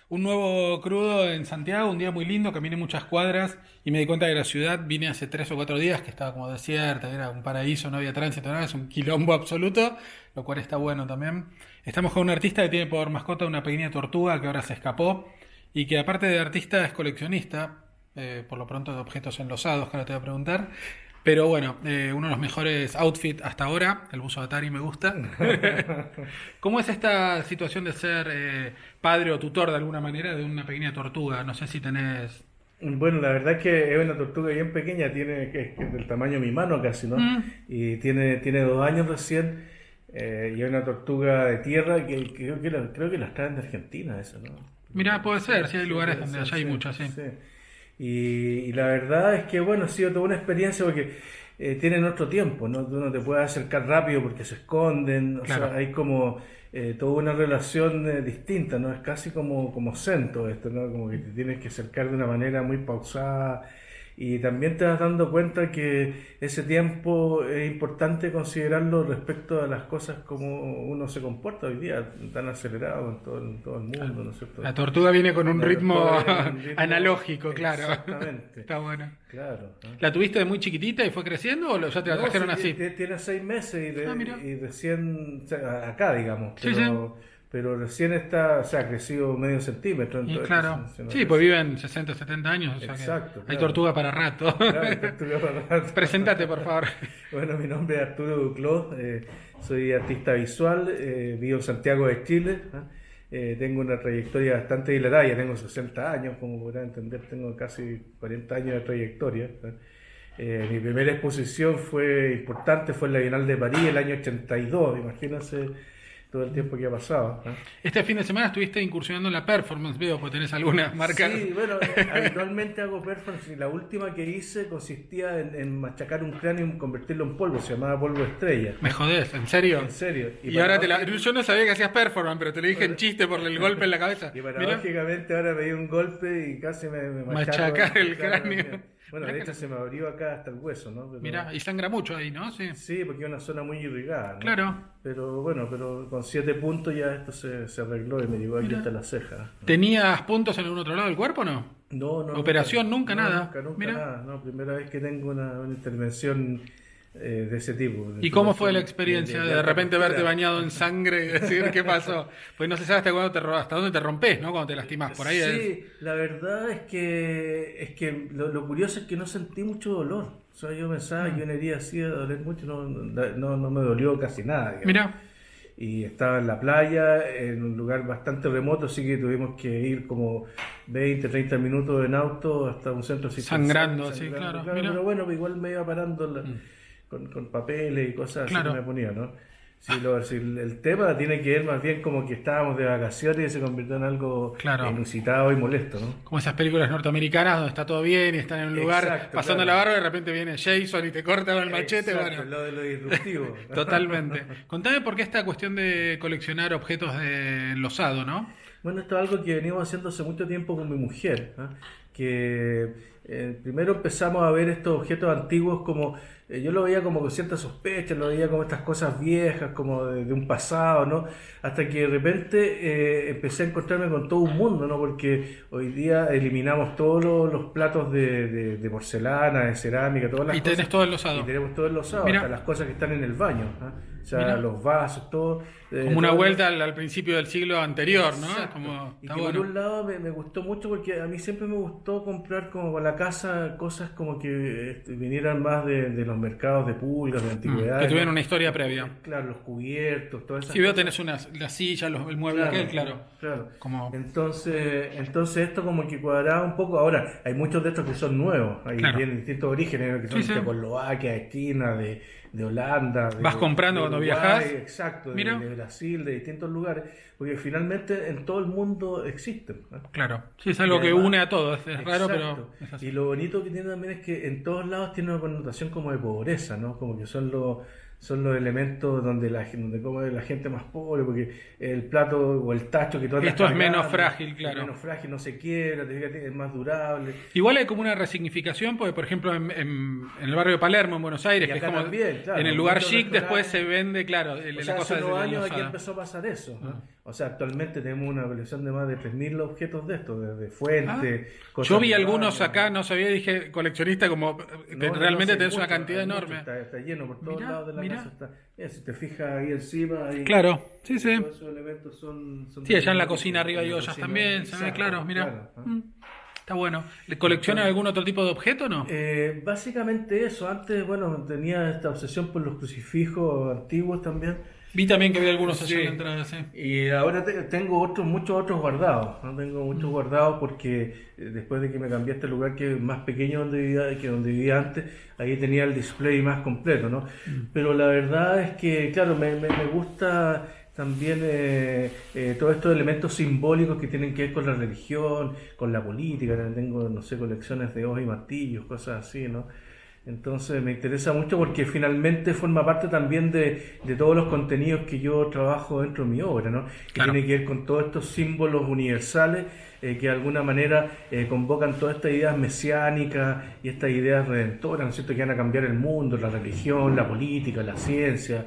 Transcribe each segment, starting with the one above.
Un nuevo crudo en Santiago, un día muy lindo, caminé muchas cuadras y me di cuenta que la ciudad vine hace 3 o 4 días, que estaba como desierta, era un paraíso, no había tránsito, nada, es un quilombo absoluto, lo cual está bueno también. Estamos con un artista que tiene por mascota una pequeña tortuga que ahora se escapó y que aparte de artista es coleccionista, por lo pronto de objetos enlosados, que ahora te voy a preguntar. Pero bueno, uno de los mejores outfits hasta ahora, el buzo de Atari me gusta. ¿Cómo es esta situación de ser padre o tutor de alguna manera de una pequeña tortuga? No sé si tenés... Bueno, la verdad es que es una tortuga bien pequeña, tiene que es del tamaño de mi mano casi, ¿no? Mm, Y tiene 2 años recién, y es una tortuga de tierra que creo que las traen de Argentina, eso, ¿no? mirá, puede ser, si hay Sí, lugares puede donde ser, allá hay sí, muchas, sí. sí. Y la verdad es que, bueno, ha sido toda una experiencia porque tienen otro tiempo, ¿no? Tú no te puedes acercar rápido porque se esconden, o Claro. sea, hay como toda una relación distinta, ¿no? Es casi como Cento esto, ¿no? Como que te tienes que acercar de una manera muy pausada y también te vas dando cuenta que ese tiempo es importante considerarlo respecto a las cosas como uno se comporta hoy día, tan acelerado en todo el mundo, ¿no es cierto? La tortuga viene con un La ritmo tortuga viene en un ritmo analógico, claro. exactamente, Está bueno. claro. ¿No? ¿La tuviste de muy chiquitita y fue creciendo o ya te la No, sí, trajeron así? tiene 6 meses Ah, mira. y recién, o sea, acá digamos, Sí, sí. pero recién está, o sea, ha crecido medio centímetro, Y entonces claro. se nota Sí, pues así. viven 60, 70 años, o sea que Exacto, hay claro. tortuga para rato. Claro, tortuga para rato. Preséntate, por favor. Bueno, mi nombre es Arturo Duclos, soy artista visual, vivo en Santiago de Chile. ¿Ah? Tengo una trayectoria bastante dilatada, ya tengo 60 años, como podrán entender, tengo casi 40 años de trayectoria. ¿Ah? Mi primera exposición fue importante, fue en la Bienal de París el año 82, imagínense todo el tiempo que ha pasado. ¿Ah? Este fin de semana estuviste incursionando en la performance, veo, porque tenés algunas marcas. Sí, bueno, habitualmente hago performance y la última que hice consistía en machacar un cráneo y convertirlo en polvo, se llamaba polvo estrella. Me jodés, ¿en serio? En serio. Y ahora yo no sabía que hacías performance, pero te lo dije en chiste por el golpe en la cabeza. Y Mira, paradójicamente ahora me di un golpe y casi me machaco machacar el cráneo. Bueno, Mirá de que hecho no- se me abrió acá hasta el hueso, ¿no? Mirá, y sangra mucho ahí, ¿no? Sí. Sí, porque es una zona muy irrigada, ¿no? Claro. Pero bueno, con 7 puntos ya esto se arregló y me llegó aquí Mira. hasta la ceja. ¿Tenías puntos en algún otro lado del cuerpo o no? No, no, Operación, nunca no, nada. nunca Mira. nada. No, primera vez que tengo una intervención de ese tipo. Una ¿Y cómo fue la intervención experiencia de alta repente verte costura. bañado en sangre y decir qué pasó? Pues no se sabe hasta cuándo hasta dónde te rompes, ¿no? Cuando te lastimás. Por ahí es... Sí, la verdad es que lo curioso es que no sentí mucho dolor. O sea, yo pensaba que una herida así de doler mucho, no me dolió casi nada, digamos. Mira, Y estaba en la playa, en un lugar bastante remoto, así que tuvimos que ir como 20, 30 minutos en auto hasta un centro asistencial. sangrando, sí, claro. Mira. Pero bueno, igual me iba parando con papeles y cosas así Claro. que me ponía, ¿no? Sí, si el tema tiene que ver más bien como que estábamos de vacaciones y se convirtió en algo Claro. inusitado y molesto, ¿no? Como esas películas norteamericanas donde está todo bien y están en un lugar Exacto, pasando claro. la barba y de repente viene Jason y te corta con el machete. Exacto, Bueno, lo de lo disruptivo. totalmente. Contame por qué esta cuestión de coleccionar objetos de enlosado, ¿no? Bueno, esto es algo que venimos haciendo hace mucho tiempo con mi mujer, ¿ah? Que primero empezamos a ver estos objetos antiguos como, yo lo veía como con cierta sospecha, lo veía como estas cosas viejas, como de un pasado, ¿no? Hasta que de repente empecé a encontrarme con todo un mundo, ¿no? Porque hoy día eliminamos todos los platos de porcelana, de cerámica, todas las Y cosas. tenés todo Y enlosado. tenemos todo enlosado, Mira. hasta las cosas que están en el baño, ¿ah? O sea, Mira. los vasos, todo. Como una todo- vuelta al principio del siglo anterior, ¿no? Exacto. Como, Y está que bueno. por un lado me gustó mucho porque a mí siempre me gustó comprar como para la casa cosas como que vinieran más de los mercados de pulgas, de antigüedades. Que tuvieran ¿no? una historia previa. Claro, los cubiertos, todas esas Si veo cosas. tenés la silla, el mueble aquel, claro. Claro. Como, Entonces esto como que cuadraba un poco. Ahora, hay muchos de estos que son nuevos, hay Claro. tienen distintos orígenes, que son Sí, sí. de Checoslovaquia, de China, de Holanda. Vas comprando cuando viajás. Exacto, Mira. de Brasil, de distintos lugares, porque finalmente en todo el mundo existen, ¿no? claro. Sí, es algo Y que además- une a todos. Es raro, pero Exacto. es así. Y lo bonito que tiene también es que en todos lados tiene una connotación como de pobreza, ¿no? Como que son los elementos donde come la gente más pobre, porque el plato o el tacho que tú andas Esto es menos cargando, frágil, es claro. menos frágil, no se quiebra, es más durable. Igual hay como una resignificación, porque por ejemplo en el barrio de Palermo, en Buenos Aires, Y que es acá como también, claro, en el lugar muchos chic, después restaurantes. se vende, claro, O la sea, cosa hace unos de años aquí enlosada. empezó a pasar eso, ¿no? O sea, actualmente tenemos una colección de más de 3.000 objetos de estos, desde fuentes, cosas Yo vi de algunos baño. acá, no sabía, dije coleccionista, como que No, no, no, realmente sí, hay tenés una mucho, cantidad hay mucho, enorme. está lleno por todos Mirá, lados de la mirá. casa. Si te fijas ahí encima, Claro, sí, sí. todos esos elementos son Sí, de allá en la mi cocina origen, arriba en hay la ollas cocina, también, se ve claro, exacto, mira. claro. ¿Ah? Está bueno. ¿Le colecciona algún otro tipo de objeto o no? Básicamente eso, antes, bueno, tenía esta obsesión por los crucifijos antiguos también. Vi también que había algunos allá en la Sí, entrada, sí. y ahora tengo muchos otros guardados, ¿no? Tengo muchos guardados porque después de que me cambié a este lugar que es más pequeño que donde vivía antes, ahí tenía el display más completo, ¿no? Pero la verdad es que, claro, me gusta también todos estos elementos simbólicos que tienen que ver con la religión, con la política. También tengo, no sé, colecciones de hojas y martillos, cosas así, ¿no? Entonces me interesa mucho porque finalmente forma parte también de todos los contenidos que yo trabajo dentro de mi obra, ¿no? Que Claro. tiene que ver con todos estos símbolos universales que de alguna manera convocan todas estas ideas mesiánicas y estas ideas redentoras, ¿no es cierto?, que van a cambiar el mundo, la religión, la política, la ciencia,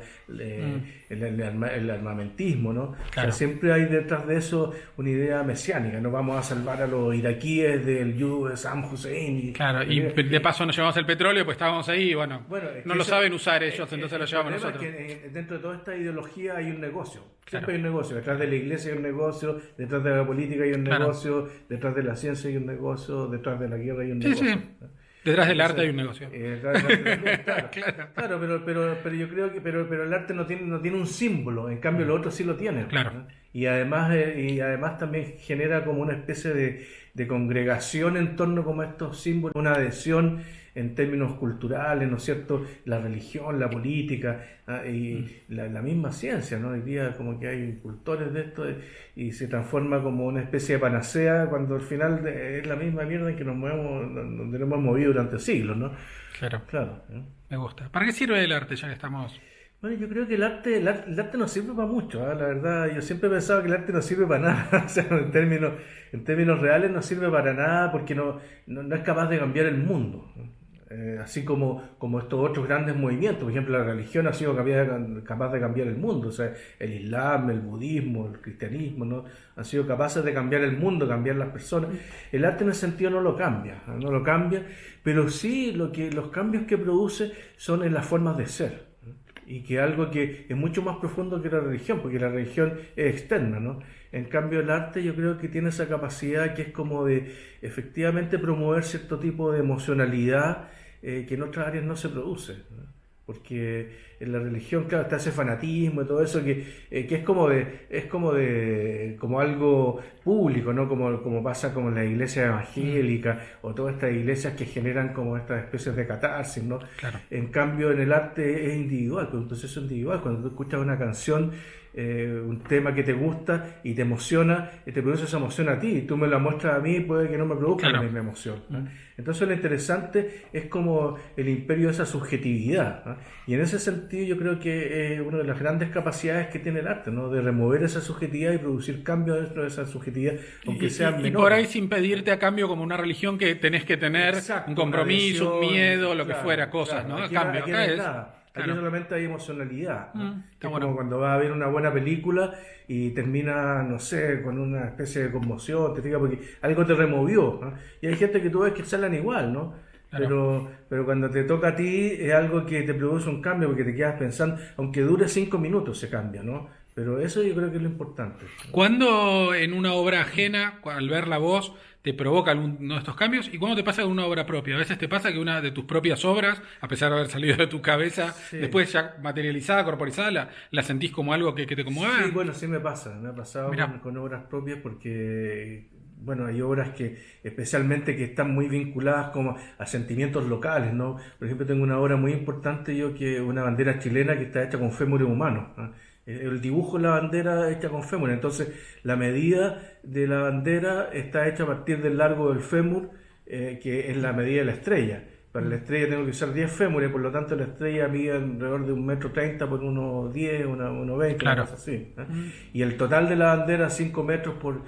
el armamentismo, ¿no? Claro. O sea, siempre hay detrás de eso una idea mesiánica, no vamos a salvar a los iraquíes del yugo de Saddam Hussein. Claro, y de paso nos llevamos el petróleo, pues estábamos ahí y bueno, Bueno, es no que lo eso- saben usar ellos, entonces lo llevamos el problema nosotros. es que dentro de toda esta ideología hay un negocio. Claro. Siempre hay un negocio. Detrás de la iglesia hay un negocio, detrás de la política hay un Claro. negocio, detrás de la ciencia hay un negocio, detrás de la guerra hay un Sí, negocio. sí. Detrás del arte hay un negocio. Detrás del arte también, claro. Claro. Claro, pero yo creo que pero el arte no tiene un símbolo, en cambio lo otro sí lo tiene. Claro. ¿no? Y además también genera como una especie de congregación en torno como a estos símbolos, una adhesión en términos culturales, ¿no es cierto? La religión, la política y la misma ciencia, ¿no? Hoy día como que hay cultores de esto y se transforma como una especie de panacea cuando al final es la misma mierda en que nos movemos, donde nos hemos movido durante siglos, ¿no? Claro, Claro. ¿no? me gusta. ¿Para qué sirve el arte ya que estamos? Bueno, yo creo que el arte no sirve para mucho, ¿ah? La verdad. Yo siempre he pensado que el arte no sirve para nada. O sea, en términos reales no sirve para nada porque no es capaz de cambiar el mundo. Así como estos otros grandes movimientos. Por ejemplo, la religión ha sido capaz de cambiar el mundo. O sea, el Islam, el budismo, el cristianismo, ¿no? Han sido capaces de cambiar el mundo, cambiar las personas. El arte en ese sentido no lo cambia, pero sí los cambios que produce son en las formas de ser. Y que algo que es mucho más profundo que la religión, porque la religión es externa, ¿no? En cambio el arte yo creo que tiene esa capacidad que es como de efectivamente promover cierto tipo de emocionalidad que en otras áreas no se produce, ¿no? Porque en la religión, claro, está ese fanatismo y todo eso que es como algo público, ¿no? Como pasa como en la iglesia evangélica o todas estas iglesias que generan como estas especies de catarsis, ¿no? Claro. En cambio, en el arte es individual, pues un proceso individual. Cuando tú escuchas una canción, un tema que te gusta y te emociona, te produce esa emoción a ti. Y tú me la muestras a mí, puede que no me produzca Claro. la misma emoción, ¿no? Entonces, lo interesante es como el imperio de esa subjetividad, ¿no? Y en ese sentido, yo creo que es una de las grandes capacidades que tiene el arte, ¿no? De remover esa subjetividad y producir cambios dentro de esa subjetividad, aunque sean Y menores. por ahí sin pedirte a cambio como una religión que tenés que tener Exacto, un compromiso, una un adhesión, miedo, lo que claro, fuera, cosas, claro. ¿no? A Aquí cambio, aquí acá no hay es... nada. Aquí Claro. solamente hay emocionalidad, ¿no? Está Es bueno. como cuando vas a ver una buena película y termina, no sé, con una especie de conmoción, te fijas, porque algo te removió, ¿no? Y hay gente que tú ves que salen igual, ¿no? Claro. Pero cuando te toca a ti es algo que te produce un cambio porque te quedas pensando, aunque dure 5 minutos se cambia, ¿no? Pero eso yo creo que es lo importante. ¿Cuándo en una obra ajena, al ver la voz, te provoca alguno de estos cambios? ¿Y cuándo te pasa con una obra propia? A veces te pasa que una de tus propias obras, a pesar de haber salido de tu cabeza, Sí. después ya materializada, corporizada, la sentís como algo que te conmueve. Sí, bueno, sí me ha pasado Mirá. con obras propias porque, bueno, hay obras que especialmente que están muy vinculadas como a sentimientos locales, ¿no? Por ejemplo, tengo una obra muy importante yo que es una bandera chilena que está hecha con fémures humanos, ¿no? El dibujo de la bandera hecha con fémur, entonces la medida de la bandera está hecha a partir del largo del fémur, que es la medida de la estrella. Para la estrella tengo que usar 10 fémures, por lo tanto la estrella mide alrededor de 1,30 m por 1,10 m, 1,20 m, Claro. una cosa así, ¿eh? Y el total de la bandera 5 metros por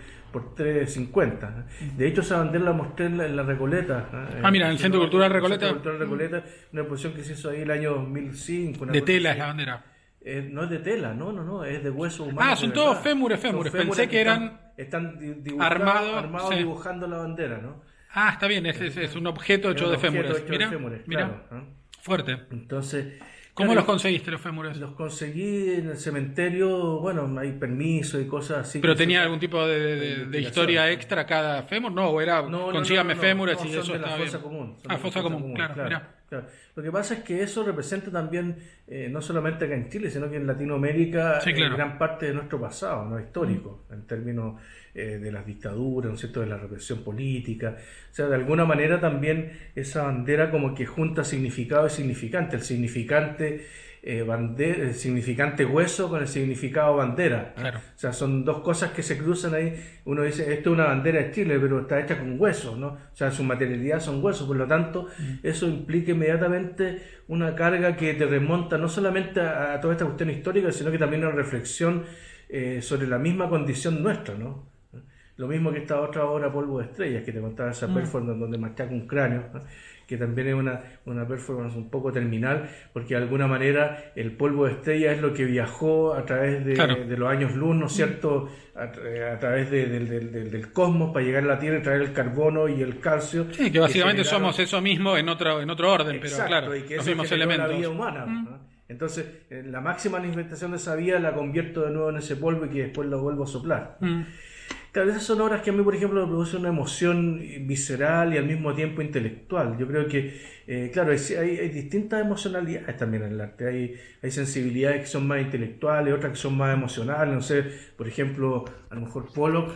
3,50 m. De hecho, esa bandera la mostré en la Recoleta. Ah, mira, en el Centro Cultural Recoleta. Centro Cultural Recoleta, una exposición que se hizo ahí el año 2005. una De cosa tela así. es la bandera. no es de tela, no, es de hueso humano. Ah, son todos fémures. Pensé que eran están armados, sí. dibujando la bandera, ¿no? Ah, está bien, es un objeto hecho de fémures. Mira, claro, ¿no? Fuerte. Entonces, ¿Cómo claro, los conseguiste los fémures? los conseguí en el cementerio, bueno, hay permiso y cosas así. ¿Pero tenía algún tipo de historia extra cada fémur? No, o era consígame fémures y eso estaba bien. Común, fosa común, claro, mirá. Claro. Lo que pasa es que eso representa también, no solamente acá en Chile, sino que en Latinoamérica, sí, claro. Gran parte de nuestro pasado, ¿no? Histórico, en términos de las dictaduras, ¿no es cierto?, de la represión política. O sea, de alguna manera también esa bandera como que junta significado y significante. El significante hueso con el significado bandera. Claro. O sea, son dos cosas que se cruzan ahí. Uno dice, esto es una bandera de Chile, pero está hecha con huesos, ¿no? O sea, su materialidad son huesos, por lo tanto, eso implica inmediatamente una carga que te remonta no solamente a toda esta cuestión histórica, sino que también a una reflexión sobre la misma condición nuestra, ¿no? Lo mismo que esta otra obra, Polvo de Estrellas, que te contaba esa performance donde machaca un cráneo, ¿no? Que también es una performance un poco terminal, porque de alguna manera el polvo de estrella es lo que viajó a través de los años luz, ¿no es cierto?, a través del cosmos para llegar a la Tierra y traer el carbono y el calcio. Sí, que básicamente somos eso mismo en otro orden, pero claro, y que los eso mismos generó elementos. la vida humana, ¿no? Entonces, la máxima manifestación de esa vida la convierto de nuevo en ese polvo y que después lo vuelvo a soplar. Claro, esas son obras que a mí, por ejemplo, me producen una emoción visceral y al mismo tiempo intelectual. Yo creo que, claro, hay distintas emocionalidades también en el arte. Hay sensibilidades que son más intelectuales, otras que son más emocionales. No sé, por ejemplo, a lo mejor Pollock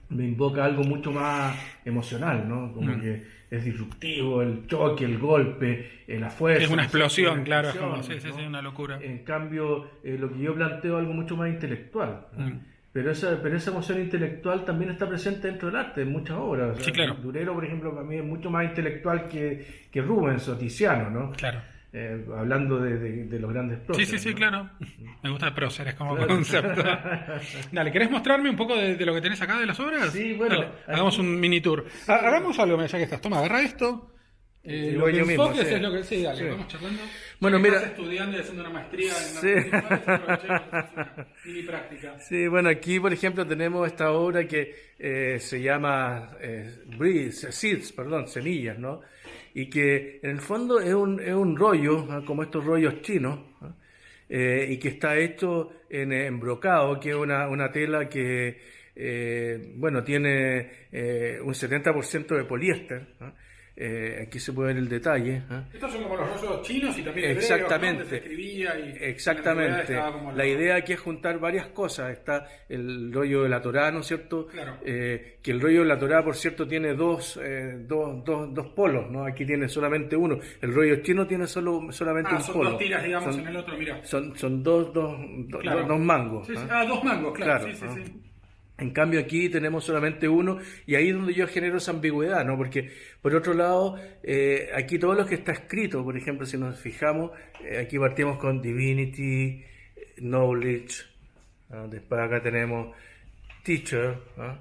me invoca algo mucho más emocional, ¿no? Como que es disruptivo, el choque, el golpe, la fuerza. Es una explosión, una claro, explosión, es como, sí, una locura. En cambio, lo que yo planteo es algo mucho más intelectual, ¿no? Pero esa emoción intelectual también está presente dentro del arte, en muchas obras. Sí, claro. Durero, por ejemplo, para mí es mucho más intelectual que Rubens o Tiziano, ¿no? Claro. Hablando de los grandes próceres. Sí, ¿no? Claro. Me gusta el próceres como concepto. Dale, ¿querés mostrarme un poco de lo que tenés acá de las obras? Sí, bueno. Dale, hagamos un mini tour. Hagamos algo, ya que estás. Toma, agarra esto. Lo yo mismo, sí. Es lo que sí, dale, vamos charlando. Bueno, mira, estás estudiando y haciendo una maestría en una mini práctica. Sí, bueno, aquí por ejemplo tenemos esta obra que se llama Semillas, ¿no? Y que en el fondo es un rollo, ¿no?, como estos rollos chinos, ¿no? Y que está hecho en brocado, que es una tela que tiene un 70% de poliéster, ¿no? Aquí se puede ver el detalle. Estos son como los rollos chinos y también hebreos, exactamente, donde se escribía y exactamente. La idea aquí es juntar varias cosas. Está el rollo de la Torá, ¿no es cierto? Claro. Que el rollo de la Torá, por cierto, tiene dos polos, ¿no? Aquí tiene solamente uno. El rollo chino tiene solamente un son polo. Dos tiras, digamos, en el otro, mira. Son dos mangos. Sí, dos mangos, claro. Sí. En cambio aquí tenemos solamente uno y ahí es donde yo genero esa ambigüedad, ¿no? Porque por otro lado, aquí todo lo que está escrito, por ejemplo, si nos fijamos, aquí partimos con Divinity, Knowledge, ¿no? Después acá tenemos Teacher, ¿no?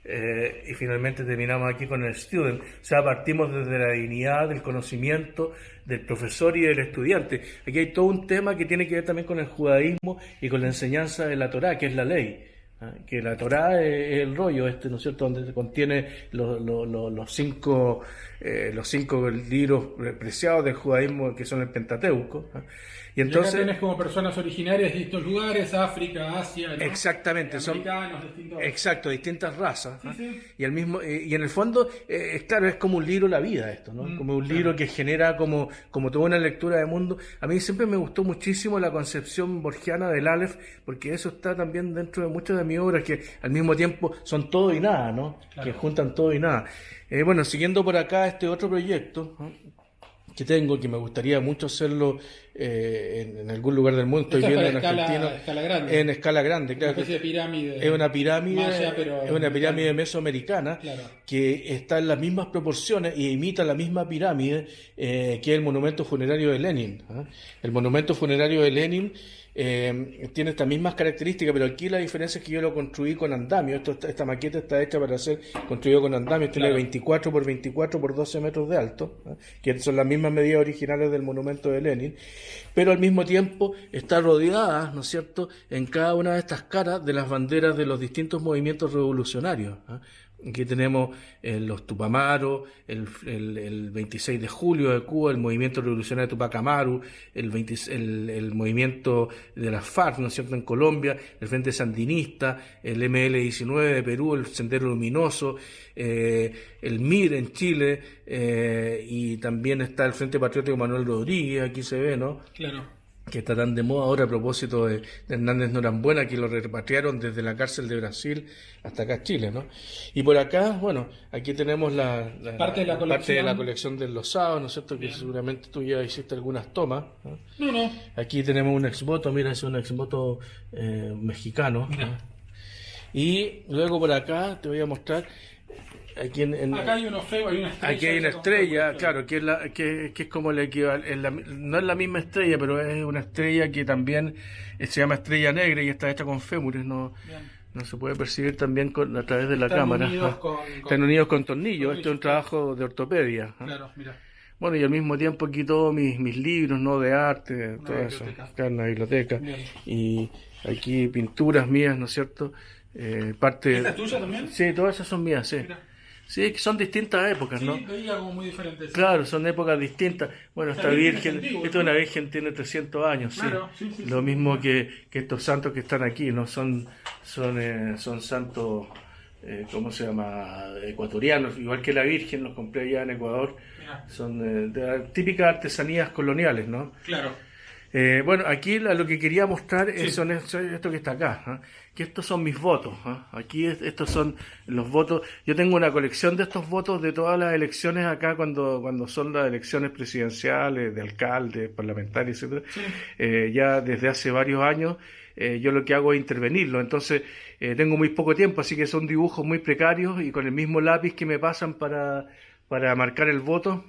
Y finalmente terminamos aquí con el Student. O sea, partimos desde la dignidad, del conocimiento, del profesor y del estudiante. Aquí hay todo un tema que tiene que ver también con el judaísmo y con la enseñanza de la Torá, que es la ley. Que la Torá es el rollo ¿no es cierto?, donde contiene los cinco libros preciados del judaísmo, que son el Pentateuco. Y entonces acá tenés como personas originarias de estos lugares, África, Asia, ¿no? Exactamente, distintos... distintas razas. Sí. Y en el fondo, claro, es como un libro la vida esto, ¿no? Como un libro que genera como toda una lectura de mundo. A mí siempre me gustó muchísimo la concepción borgiana del Aleph, porque eso está también dentro de muchas de mis obras, que al mismo tiempo son todo y nada, ¿no? Claro. Que juntan todo y nada. Bueno, siguiendo por acá este otro proyecto, ¿no?, que tengo, que me gustaría mucho hacerlo en algún lugar del mundo. Estoy viendo en Argentina. En escala grande, claro. Una especie de pirámide. Es una pirámide, maya, pero es una pirámide mesoamericana, claro, que está en las mismas proporciones y imita la misma pirámide que el monumento funerario de Lenin. El monumento funerario de Lenin tiene estas mismas características, pero aquí la diferencia es que yo lo construí con andamio. Esta maqueta está hecha para ser construido con andamio, tiene 24 por 24 por 12 metros de alto, que son las mismas medidas originales del monumento de Lenin, pero al mismo tiempo está rodeada, ¿no es cierto?, en cada una de estas caras de las banderas de los distintos movimientos revolucionarios. Aquí tenemos los Tupamaros, el 26 de julio de Cuba, el movimiento revolucionario Tupac Amaru, el movimiento de las FARC, ¿no es cierto?, en Colombia, el Frente Sandinista, el ML-19 de Perú, el Sendero Luminoso, el MIR en Chile, y también está el Frente Patriótico Manuel Rodríguez, aquí se ve, ¿no? Claro. Que está tan de moda ahora a propósito de Hernández Norambuena, que lo repatriaron desde la cárcel de Brasil hasta acá Chile, ¿no? Y por acá, bueno, aquí tenemos parte de la colección de los sábados, ¿no es cierto? Que seguramente tú ya hiciste algunas tomas, ¿no? No. Aquí tenemos un exvoto, mira, es un exvoto mexicano, ¿no? Y luego por acá te voy a mostrar. Acá hay unos feos, hay una estrella. Aquí hay una estrella, claro, que es como el equivalente, no es la misma estrella, pero es una estrella que también se llama estrella negra y está hecha con fémures, no se puede percibir también a través de la cámara. Están unidos con tornillos, este es un trabajo de ortopedia. Claro, mira. Bueno, y al mismo tiempo aquí todos mis libros, ¿no?, de arte, todo eso, acá en la biblioteca. Bien. Y aquí pinturas mías, ¿no es cierto? ¿Esta es tuya también? Sí, todas esas son mías, sí. Mira. Sí, que son distintas épocas, ¿no? Sí, veía como muy diferentes. Claro, son épocas distintas. Bueno, esta virgen, esta es una virgen, tiene 300 años, claro, sí. Sí. Lo mismo que estos santos que están aquí, ¿no? Son santos, ¿cómo se llama? Ecuatorianos, igual que la virgen, los compré allá en Ecuador. Mira. Son de típicas artesanías coloniales, ¿no? Claro. Bueno, aquí lo que quería mostrar es esto que está acá, ¿eh? Que estos son mis votos. Aquí estos son los votos. Yo tengo una colección de estos votos de todas las elecciones acá, cuando son las elecciones presidenciales, de alcaldes, parlamentarios, etcétera. Sí. Ya desde hace varios años yo lo que hago es intervenirlo. Entonces tengo muy poco tiempo, así que son dibujos muy precarios y con el mismo lápiz que me pasan para marcar el voto.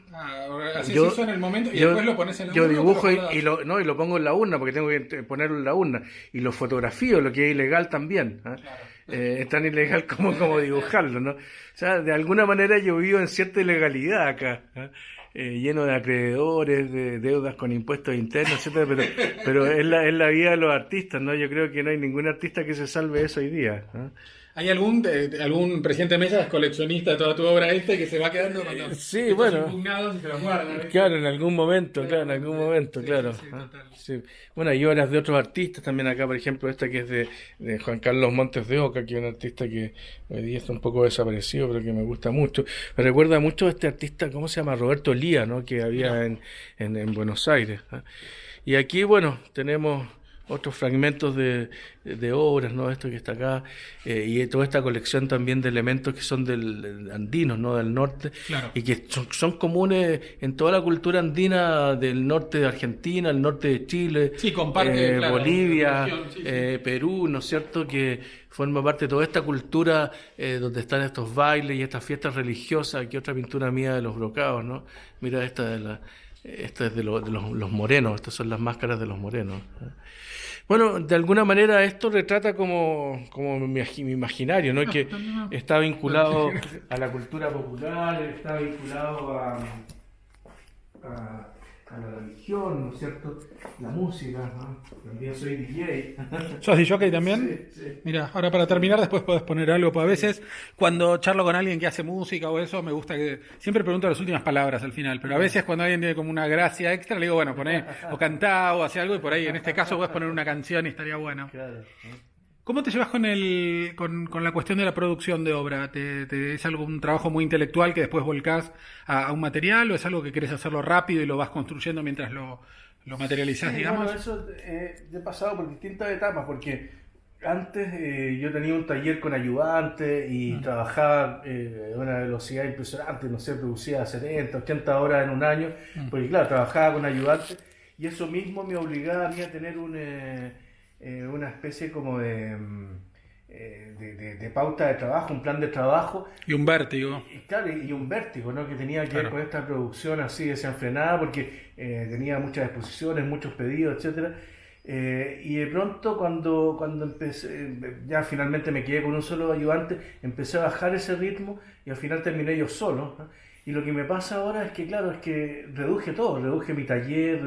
Así se hizo en el momento y después lo pones en la urna. Yo dibujo y lo pongo en la urna porque tengo que ponerlo en la urna y lo fotografío, lo que es ilegal también. Claro. Es tan ilegal como dibujarlo, ¿no? O sea, de alguna manera yo vivo en cierta ilegalidad acá, lleno de acreedores, de deudas con impuestos internos, etcétera, pero es la vida de los artistas, ¿no? Yo creo que no hay ningún artista que se salve de eso hoy día, ¿no? ¿Hay algún presidente Mesa es coleccionista de toda tu obra que se va quedando cuando sí, bueno, impugnados y se los guarda? Claro, en algún momento, claro. Sí. Bueno, hay obras de otros artistas también acá, por ejemplo, esta que es de Juan Carlos Montes de Oca, que es un artista que hoy día está un poco desaparecido, pero que me gusta mucho. Me recuerda mucho a este artista, ¿cómo se llama? Roberto Lía, ¿no? Que había en Buenos Aires, ¿eh? Y aquí, bueno, tenemos otros fragmentos de obras, ¿no? Esto que está acá, y toda esta colección también de elementos que son del andinos, ¿no? Del norte, claro. Y que son comunes en toda la cultura andina del norte de Argentina, el norte de Chile, sí, comparte, claro, Bolivia, Perú, ¿no es cierto?, que forma parte de toda esta cultura donde están estos bailes y estas fiestas religiosas. Aquí otra pintura mía de los brocados, ¿no? Mira, esta es de los morenos, estas son las máscaras de los morenos. Bueno, de alguna manera esto retrata como mi imaginario, ¿no? Que está vinculado a la cultura popular, está vinculado a la religión, ¿no es cierto? La música, ¿no? También soy DJ. ¿Sos DJ también? Sí. Mira, ahora para terminar después podés poner algo, porque a veces cuando charlo con alguien que hace música o eso, me gusta que siempre pregunto las últimas palabras al final, pero a veces cuando alguien tiene como una gracia extra, le digo, bueno, poné o cantá o hace algo, y por ahí en este caso podés poner una canción y estaría bueno. Claro. ¿Cómo te llevas con la cuestión de la producción de obra? ¿Es algún trabajo muy intelectual que después volcás a un material, o es algo que querés hacerlo rápido y lo vas construyendo mientras lo materializás, sí, digamos? Bueno, eso he pasado por distintas etapas, porque antes yo tenía un taller con ayudantes y trabajaba a una velocidad impresionante, no sé, producía 70, 80 horas en un año, porque claro, trabajaba con ayudantes y eso mismo me obligaba a mí a tener una especie como de pauta de trabajo, un plan de trabajo. Y un vértigo. Y un vértigo, ¿no? Que tenía que ver con esta producción así desenfrenada, porque tenía muchas exposiciones, muchos pedidos, etcétera. Y de pronto cuando empecé, ya finalmente me quedé con un solo ayudante, empecé a bajar ese ritmo y al final terminé yo solo, ¿no? Y lo que me pasa ahora es que, claro, es que reduje todo, reduje mi taller,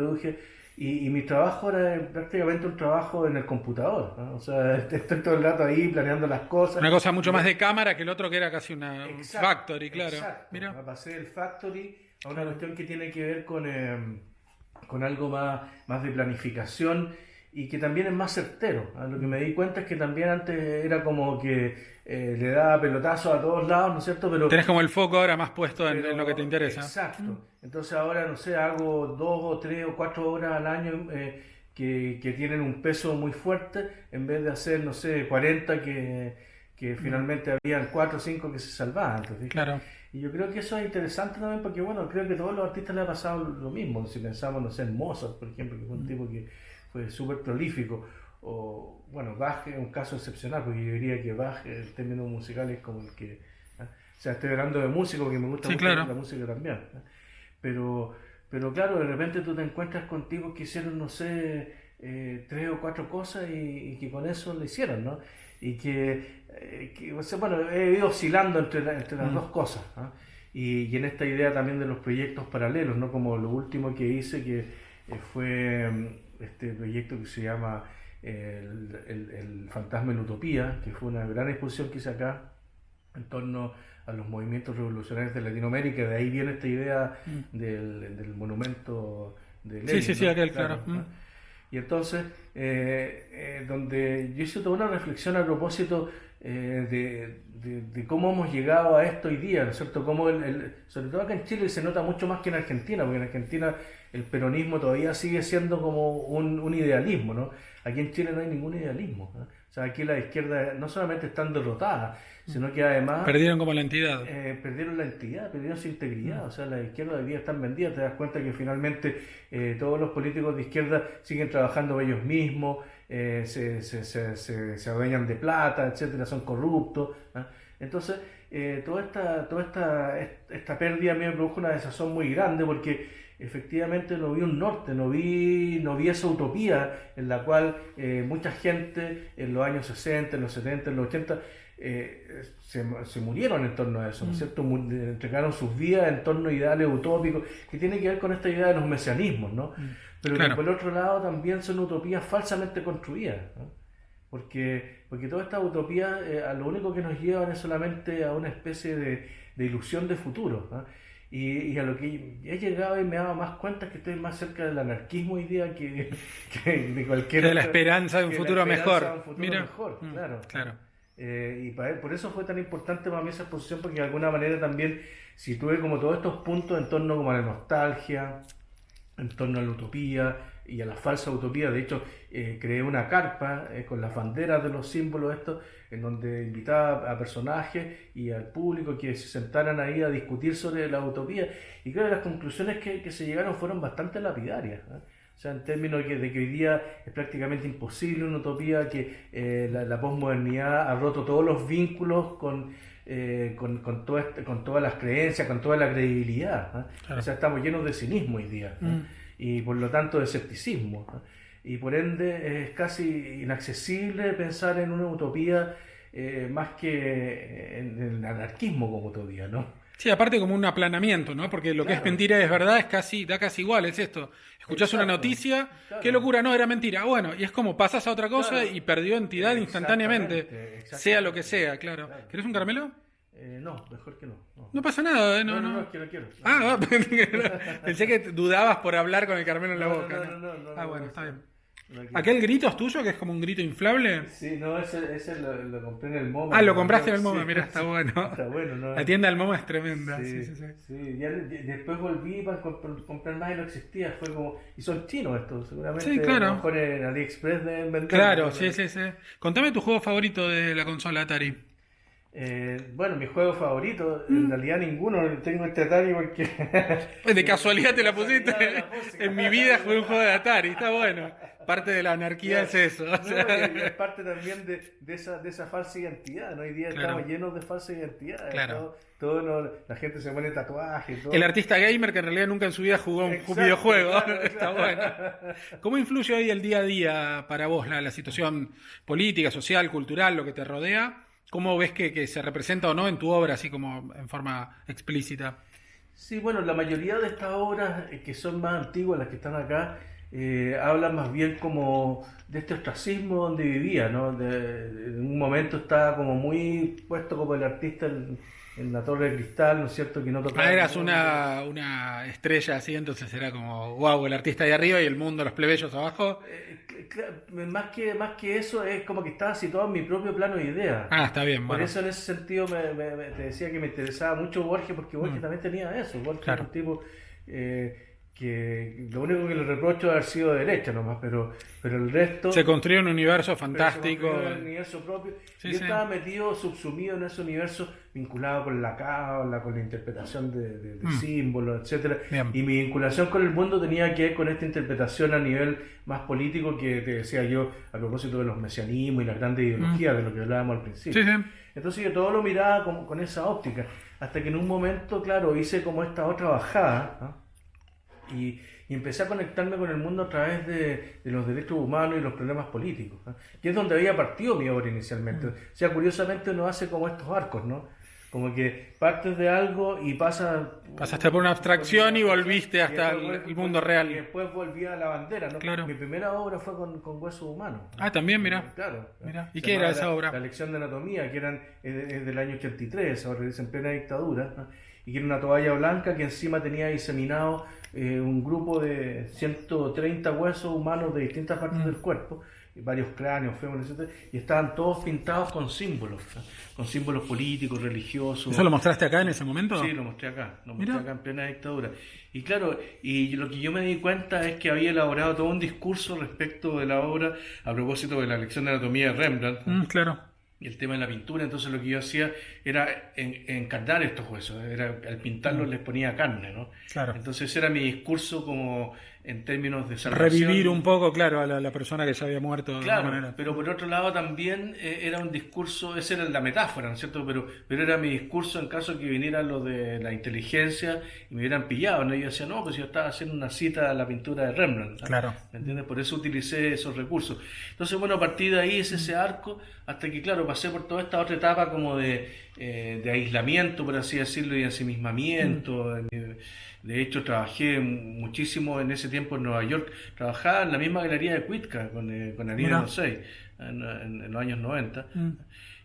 y mi trabajo era prácticamente un trabajo en el computador, ¿no? O sea, estoy todo el rato ahí planeando las cosas. Una cosa mucho más de cámara que el otro que era casi un Exacto, factory, claro. exacto. Mira. Me pasé del factory a una cuestión que tiene que ver con algo más de planificación y que también es más certero, ¿no? Lo que me di cuenta es que también antes era como que le daba pelotazos a todos lados, ¿no es cierto? Tenés como el foco ahora más puesto en lo que te interesa. Exacto. Entonces ahora, no sé, hago 2 o 3 o 4 horas al año que tienen un peso muy fuerte, en vez de hacer, no sé, 40 que finalmente habían 4 o 5 que se salvaban. Entonces, Claro. y yo creo que eso es interesante también porque, bueno, creo que a todos los artistas les ha pasado lo mismo. Si pensamos, no sé, en Mozart, por ejemplo, que fue un tipo que fue súper prolífico. O, bueno, Bach es un caso excepcional, porque yo diría que Bach, el término musical, es como el que... O sea, estoy hablando de músico porque me gusta Sí, mucho claro. la música también. Pero, pero claro, de repente tú te encuentras con tipos que hicieron, no sé, 3 o 4 cosas y que con eso lo hicieron, ¿no? Y o sea, bueno, he ido oscilando entre las dos cosas, ¿no? Y en esta idea también de los proyectos paralelos, ¿no? Como lo último que hice, que fue este proyecto que se llama el Fantasma en Utopía, que fue una gran exposición que hice acá en torno a los movimientos revolucionarios de Latinoamérica. De ahí viene esta idea del monumento de Lenin, Sí, ¿no? aquel, claro. ¿no? Y entonces, donde yo hice toda una reflexión a propósito de cómo hemos llegado a esto hoy día, ¿no es cierto? Cómo sobre todo acá en Chile se nota mucho más que en Argentina, porque en Argentina el peronismo todavía sigue siendo como un idealismo, ¿no? Aquí en Chile no hay ningún idealismo, ¿no? O sea, aquí la izquierda no solamente están derrotadas, sino que además... Perdieron como la entidad. Perdieron la entidad, perdieron su integridad. O sea, la izquierda hoy día están vendidas. Te das cuenta que finalmente todos los políticos de izquierda siguen trabajando ellos mismos, se adueñan de plata, etcétera, son corruptos, ¿no? Entonces, toda esta pérdida a mí me produjo una desazón muy grande porque efectivamente no vi un norte, no vi esa utopía en la cual mucha gente en los años 60, en los 70, en los 80 se murieron en torno a eso, ¿no es cierto? Entregaron sus vidas en torno a ideales utópicos que tienen que ver con esta idea de los mesianismos, ¿no? Pero Claro. que por el otro lado también son utopías falsamente construidas, ¿no? Porque todas estas utopías a lo único que nos llevan es solamente a una especie de ilusión de futuro, ¿no? Y a lo que he llegado y me he dado más cuenta es que estoy más cerca del anarquismo hoy día que de cualquier De la esperanza de un futuro mejor. Mira. Mejor, claro. Claro. Por eso fue tan importante para mí esa exposición, porque de alguna manera también situé como todos estos puntos en torno como a la nostalgia, en torno a la utopía y a la falsa utopía. De hecho, creé una carpa con las banderas de los símbolos estos, en donde invitaba a personajes y al público que se sentaran ahí a discutir sobre la utopía. Y creo que las conclusiones que se llegaron fueron bastante lapidarias, ¿no? O sea, en términos de que hoy día es prácticamente imposible una utopía, que la posmodernidad ha roto todos los vínculos con todas las creencias, con toda la credibilidad, ¿no? Claro. O sea, estamos llenos de cinismo hoy día, ¿no? Y por lo tanto de escepticismo, ¿no? Y por ende es casi inaccesible pensar en una utopía más que en el anarquismo como utopía, ¿no? Sí, aparte como un aplanamiento, ¿no? Porque lo que es Claro. mentira es verdad, da casi igual, es esto. Escuchás una Exacto. noticia, Claro. qué locura, no, era mentira. Bueno, y es como pasas a otra cosa Claro. y perdió entidad instantáneamente, Exactamente. sea lo que sea, claro. ¿Querés un caramelo? No, mejor que no. No pasa nada, No, no. quiero. Ah, pensé que dudabas por hablar con el caramelo en la boca. No, Ah, bueno, está bien. No quiero. ¿Aquel grito es tuyo, que es como un grito inflable? Sí, no, ese lo compré en el MoMA. Ah, lo compraste en el Sí, MoMA, mira, está bueno. Está bueno, ¿no? La tienda del MoMA es tremenda. Sí, Sí. sí. Después volví para comprar más y no existía. Fue como... Y son chinos estos, seguramente. Sí, claro. A lo mejor en AliExpress deben vender. Claro, ¿no? sí. Contame tu juego favorito de la consola Atari. Bueno, mi juego favorito, en realidad ninguno, tengo este Atari porque... De casualidad te la De pusiste. casualidad de la música. En mi vida jugué un juego de Atari, está bueno. Parte de la anarquía es eso. O No, sea, y es parte también de esa falsa identidad, ¿no? Hoy día claro, estamos llenos de falsas identidades, claro. la gente se pone tatuajes, todo. El artista gamer que en realidad nunca en su vida jugó un Exacto, videojuego. claro, Está claro. bueno. ¿Cómo influye hoy el día a día para vos la situación política, social, cultural, lo que te rodea? ¿Cómo ves que se representa o no en tu obra, así como en forma explícita? Sí, bueno, la mayoría de estas obras que son más antiguas, las que están acá, hablan más bien como de este ostracismo donde vivía, ¿no? En un momento estaba como muy puesto como el artista en la torre de cristal, ¿no es cierto? Que no tocaba. Ah, eras una estrella así, entonces era como, wow, el artista ahí arriba y el mundo, los plebeyos abajo. Más que eso, es como que estaba situado en mi propio plano de idea. Ah, está bien, Por bueno. eso en ese sentido te decía que me interesaba mucho Borges, porque Borges también tenía eso. Borges era Claro. un tipo que lo único que le reprocho es haber sido de derecha nomás, pero el resto... Se construye un universo pero se fantástico. construyó un universo propio. Sí, Yo sí. estaba metido, subsumido en ese universo, vinculado con la cábala, con la interpretación de símbolos, etcétera. Bien. Y mi vinculación con el mundo tenía que ver con esta interpretación a nivel más político que te decía yo a propósito de los mesianismos y las grandes ideologías de lo que hablábamos al principio. Sí, sí. Entonces yo todo lo miraba con esa óptica, hasta que en un momento, claro, hice como esta otra bajada, ¿no? Y empecé a conectarme con el mundo a través de los derechos humanos y los problemas políticos, ¿no? Que es donde había partido mi obra inicialmente. O sea, curiosamente uno hace como estos arcos, ¿no? Como que partes de algo y Pasaste por una abstracción y volviste hasta el mundo Y real. después volví a la bandera, ¿no? Claro. Mi primera obra fue con huesos humanos, ¿no? Ah, también, mira. Claro. Mira. ¿Y Se qué era llamaba esa obra? La lección de anatomía, que es del año 83, ahora dice en plena dictadura, ¿no? Y que era una toalla blanca que encima tenía diseminado un grupo de 130 huesos humanos de distintas partes del cuerpo, y varios cráneos, fémures, etc. Y estaban todos pintados ¿no? Con símbolos políticos, religiosos. ¿Eso lo mostraste acá en ese momento? Sí, lo mostré acá Mira. en plena dictadura. Y claro, y lo que yo me di cuenta es que había elaborado todo un discurso respecto de la obra a propósito de la lección de anatomía de Rembrandt, ¿no? Claro. Y el tema de la pintura. Entonces lo que yo hacía era encarnar estos huesos, al pintarlos les ponía carne, ¿no? Claro. Entonces ese era mi discurso como en términos de salvación. Revivir un poco, claro, a la persona que ya había muerto de Claro, alguna manera. pero por otro lado también era un discurso, esa era la metáfora, ¿no es cierto? Pero era mi discurso en caso de que viniera lo de la inteligencia y me hubieran pillado, ¿no? Y yo decía, no, pues yo estaba haciendo una cita a la pintura de Rembrandt, ¿no? Claro. ¿Me entiendes? Por eso utilicé esos recursos. Entonces, bueno, a partir de ahí es ese arco, hasta que, claro, pasé por toda esta otra etapa como de aislamiento, por así decirlo, y ensimismamiento. De hecho, trabajé muchísimo en ese tiempo en Nueva York. Trabajaba en la misma galería de Cuitca con Aníbal Osei en los años 90.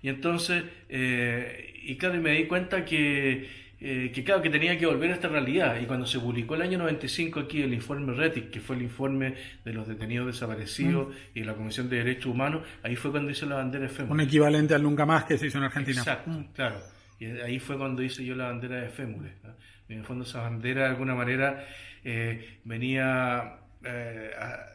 Y entonces, y claro, y me di cuenta claro, que tenía que volver a esta realidad. Y cuando se publicó el año 95 aquí el informe RETIC, que fue el informe de los detenidos desaparecidos y de la Comisión de Derechos Humanos, ahí fue cuando hice la bandera de Un equivalente al Nunca Más que se hizo en Argentina. Exacto, claro. Y ahí fue cuando hice yo la bandera de fémures, ¿no? En el fondo esa bandera de alguna manera venía a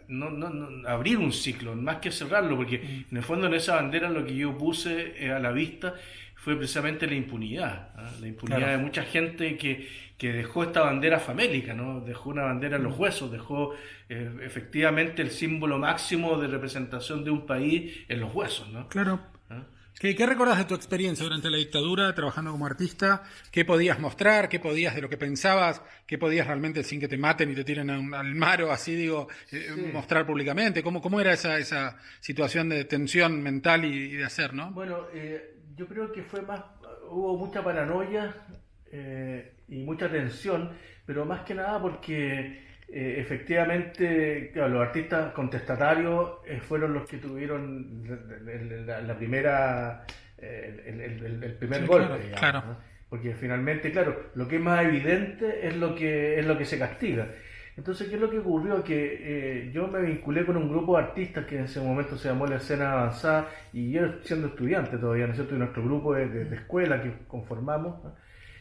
abrir un ciclo, más que cerrarlo, porque en el fondo en esa bandera lo que yo puse a la vista fue precisamente la impunidad, ¿no? La impunidad Claro. de mucha gente que dejó esta bandera famélica, ¿no? Dejó una bandera en los huesos, dejó efectivamente el símbolo máximo de representación de un país en los huesos, ¿no? Claro. ¿Ah? ¿Qué recordás de tu experiencia durante la dictadura, trabajando como artista? ¿Qué podías mostrar? ¿Qué podías de lo que pensabas? ¿Qué podías realmente, sin que te maten y te tiren al mar o así, mostrar públicamente? ¿Cómo era esa situación de tensión mental y de hacer, no? Bueno, yo creo que hubo mucha paranoia y mucha tensión, pero más que nada porque efectivamente, claro, los artistas contestatarios fueron los que tuvieron la primera, el primer golpe, claro, digamos, claro. ¿no? Porque finalmente, claro, lo que es más evidente es lo que se castiga. Entonces, ¿qué es lo que ocurrió? Que yo me vinculé con un grupo de artistas que en ese momento se llamó la Escena Avanzada, y yo siendo estudiante todavía, ¿no es cierto? Y nuestro grupo de escuela que conformamos, ¿no?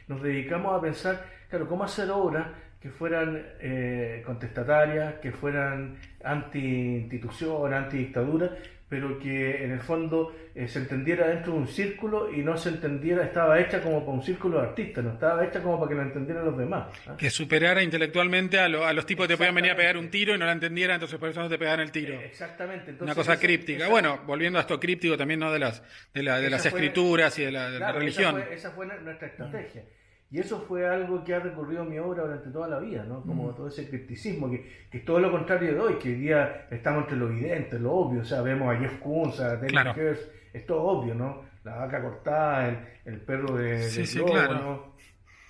Nos dedicamos a pensar, claro, cómo hacer obras que fueran contestatarias, que fueran anti-institución, anti-dictadura, pero que en el fondo se entendiera dentro de un círculo y no se entendiera, estaba hecha como para un círculo de artistas, no estaba hecha como para que la entendieran los demás. Que superara intelectualmente a los tipos que te podían venir a pegar un tiro y no la entendieran, entonces por eso no te pegaban el tiro. Exactamente. Entonces, una cosa críptica. Bueno, volviendo a esto críptico también, ¿no? de las escrituras y de la religión. Esa fue nuestra estrategia. Y eso fue algo que ha recorrido mi obra durante toda la vida, ¿no? Como todo ese cripticismo, que es todo lo contrario de hoy, que hoy día estamos entre lo evidente, lo obvio, o sea, vemos a Jeff Koons, a David Hirst, es todo obvio, ¿no? La vaca cortada, el perro de globo, claro. ¿no?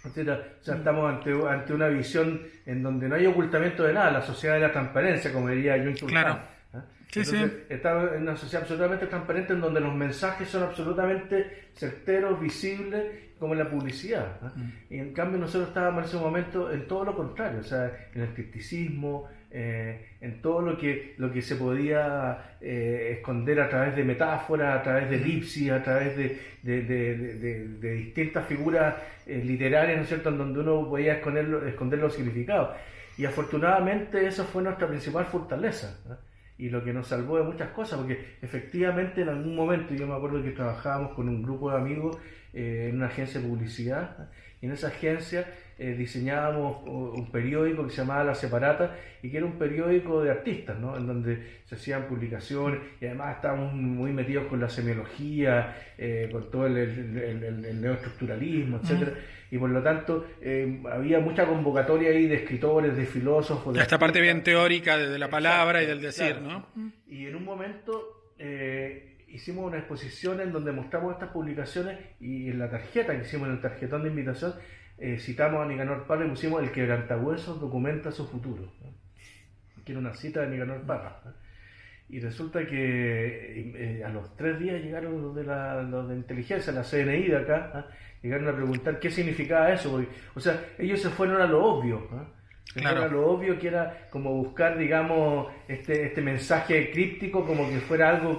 Etcétera. O sea, estamos ante una visión en donde no hay ocultamiento de nada, la sociedad de la transparencia, como diría Jung Chul Han. Claro. Está en una sociedad absolutamente transparente en donde los mensajes son absolutamente certeros, visibles, como en la publicidad. Y en cambio nosotros estábamos en ese momento en todo lo contrario, o sea, en el cripticismo, en todo lo que se podía esconder a través de metáforas, a través de elipsis, a través de distintas figuras literarias, ¿no es cierto?, en donde uno podía esconder los significados. Y afortunadamente eso fue nuestra principal fortaleza, ¿no? Y lo que nos salvó de muchas cosas, porque efectivamente en algún momento, yo me acuerdo que trabajábamos con un grupo de amigos en una agencia de publicidad, y en esa agencia diseñábamos un periódico que se llamaba La Separata, y que era un periódico de artistas, ¿no? En donde se hacían publicaciones, y además estábamos muy metidos con la semiología, con todo el neoestructuralismo, etcétera. Y por lo tanto había mucha convocatoria ahí de escritores, de filósofos. Esta parte bien teórica de la palabra y del decir, claro, ¿no? Y en un momento hicimos una exposición en donde mostramos estas publicaciones, y en la tarjeta que hicimos, en el tarjetón de invitación, citamos a Nicanor Parra y pusimos: el quebrantahuesos documenta su futuro, ¿no? Que era una cita de Nicanor Parra, ¿no? Y resulta que a los 3 días llegaron los de inteligencia, la CNI de acá, ¿no? Llegaron a preguntar qué significaba eso, porque, o sea, ellos se fueron a lo obvio, ¿no? Claro. Era lo obvio, que era como buscar, digamos, este mensaje críptico, como que fuera algo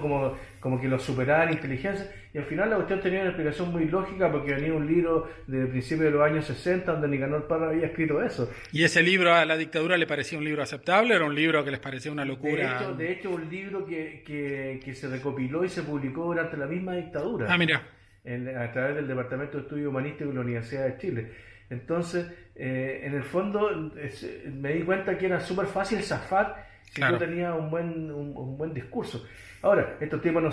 como que lo superara en inteligencia, y al final la cuestión tenía una explicación muy lógica, porque venía un libro de principios de los años 60 donde Nicanor Parra había escrito eso. ¿Y ese libro a la dictadura le parecía un libro aceptable o era un libro que les parecía una locura? De hecho un libro que se recopiló y se publicó durante la misma dictadura. Ah, mira. A través del Departamento de Estudios Humanísticos de la Universidad de Chile. Entonces, en el fondo, me di cuenta que era súper fácil zafar si yo tenía un buen discurso. Ahora, estos tipos no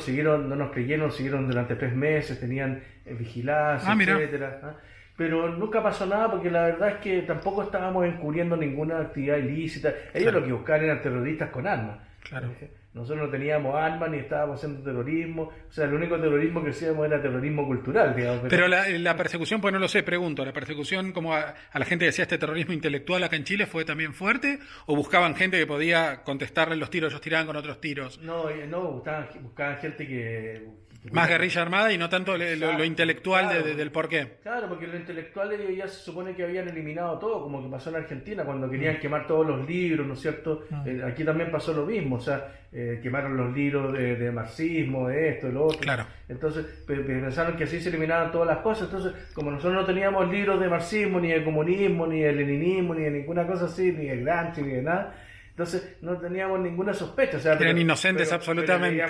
nos creyeron, siguieron durante 3 meses, tenían vigilancia, etcétera, ¿ah? Pero nunca pasó nada, porque la verdad es que tampoco estábamos encubriendo ninguna actividad ilícita. Ellos lo que buscaban eran terroristas con armas. Claro. Nosotros no teníamos armas ni estábamos haciendo terrorismo. O sea, el único terrorismo que hacíamos era terrorismo cultural, digamos. Pero la persecución, pues no lo sé, pregunto, ¿la persecución como a la gente que decía este terrorismo intelectual acá en Chile fue también fuerte? ¿O buscaban gente que podía contestarle los tiros, ellos tiraban con otros tiros? No, buscaban gente que más guerrilla armada y no tanto lo intelectual, claro, del porqué. Claro, porque lo intelectual ellos ya se supone que habían eliminado todo, como que pasó en Argentina cuando querían quemar todos los libros, ¿no es cierto? Aquí también pasó lo mismo, o sea, quemaron los libros de marxismo, de esto, de lo otro. Claro. Entonces pensaron que así se eliminaban todas las cosas. Entonces, como nosotros no teníamos libros de marxismo, ni de comunismo, ni de leninismo, ni de ninguna cosa así, ni de Gramsci, ni de nada, entonces no teníamos ninguna sospecha. O sea, eran inocentes absolutamente.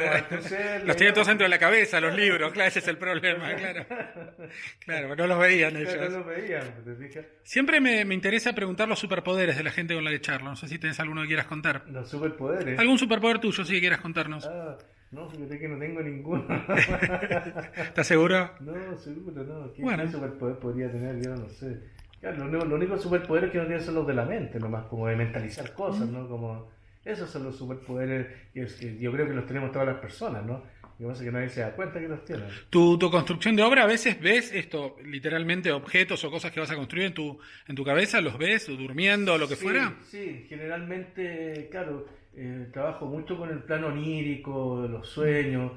Los tenían todos dentro de la cabeza, los libros, claro, ese es el problema, claro. Claro, no los veían ellos. No los veían, ¿te fijas? Siempre me interesa preguntar los superpoderes de la gente con la que charlo. No sé si tenés alguno que quieras contar. Los superpoderes. ¿Algún superpoder tuyo sí que quieras contarnos? No, fíjate que no tengo ninguno. ¿Estás seguro? No, seguro no. ¿Qué superpoder podría tener? Yo no sé. Claro, los únicos superpoderes que no tienen son los de la mente, nomás, como de mentalizar cosas, ¿no? Como esos son los superpoderes que yo creo que los tenemos todas las personas, ¿no? Lo que pasa es que nadie se da cuenta que los tienen. Tu construcción de obra, a veces ves esto, literalmente objetos o cosas que vas a construir en tu cabeza, ¿los ves durmiendo o lo que fuera? Sí, generalmente, claro, trabajo mucho con el plano onírico, los sueños.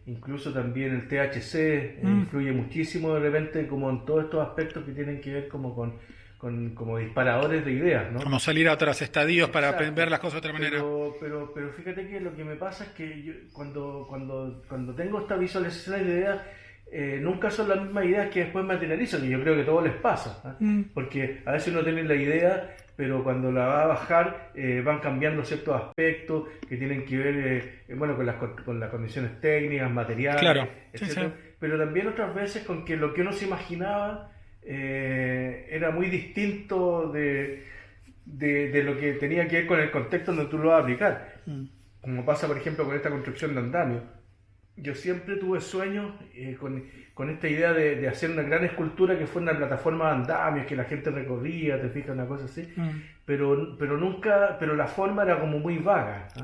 Incluso también el THC influye muchísimo de repente, como en todos estos aspectos que tienen que ver como con como disparadores de ideas, ¿no? Como salir a otros estadios para ver las cosas de otra manera. Pero fíjate que lo que me pasa es que yo, cuando tengo esta visualización de ideas, nunca son las mismas ideas que después materializan, y yo creo que a todos les pasa, porque a veces uno tiene la idea, pero cuando la va a bajar van cambiando ciertos aspectos que tienen que ver bueno, con las condiciones técnicas, materiales, Claro, etcétera. Sí. Pero también otras veces con que lo que uno se imaginaba era muy distinto de lo que tenía que ver con el contexto donde tú lo vas a aplicar. Como pasa, por ejemplo, con esta construcción de andamio. Yo siempre tuve sueños con esta idea de hacer una gran escultura que fuera una plataforma de andamios, que la gente recorría, te fijas, una cosa así. Pero nunca, pero la forma era como muy vaga, ¿eh?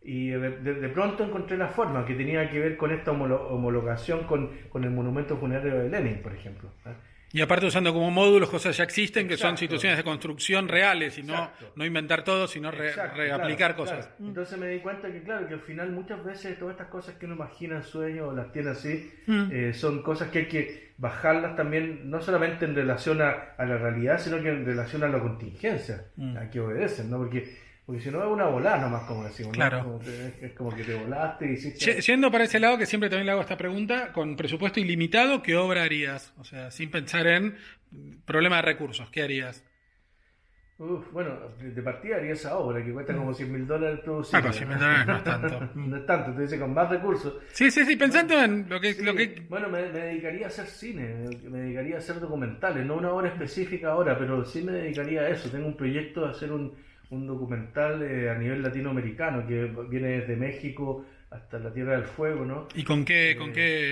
Y de pronto encontré la forma que tenía que ver con esta homologación con el monumento funerario de Lenin, por ejemplo, ¿eh? Y aparte usando como módulos cosas ya existen, que Exacto. son situaciones de construcción reales, y no inventar todo, sino reaplicar cosas. Claro. Entonces me di cuenta que, claro, que al final muchas veces todas estas cosas que uno imagina en sueños o las tiene así, son cosas que hay que bajarlas también, no solamente en relación a la realidad, sino que en relación a la contingencia, a que obedecen, ¿no? Porque si no es una volada nomás, como decimos, claro. ¿no? Es como que te volaste y hiciste... Yendo para ese lado, que siempre también le hago esta pregunta, con presupuesto ilimitado, ¿qué obra harías? O sea, sin pensar en problema de recursos, ¿qué harías? Bueno, de partida haría esa obra que cuesta como $100,000 producir. Pero $100,000 no es tanto. No es tanto, te dice con más recursos. Sí, pensando en lo que... Bueno, me dedicaría a hacer cine, me dedicaría a hacer documentales, no una obra específica ahora, pero sí me dedicaría a eso. Tengo un proyecto de hacer un documental a nivel latinoamericano que viene desde México hasta la Tierra del Fuego, ¿no? ¿Y con qué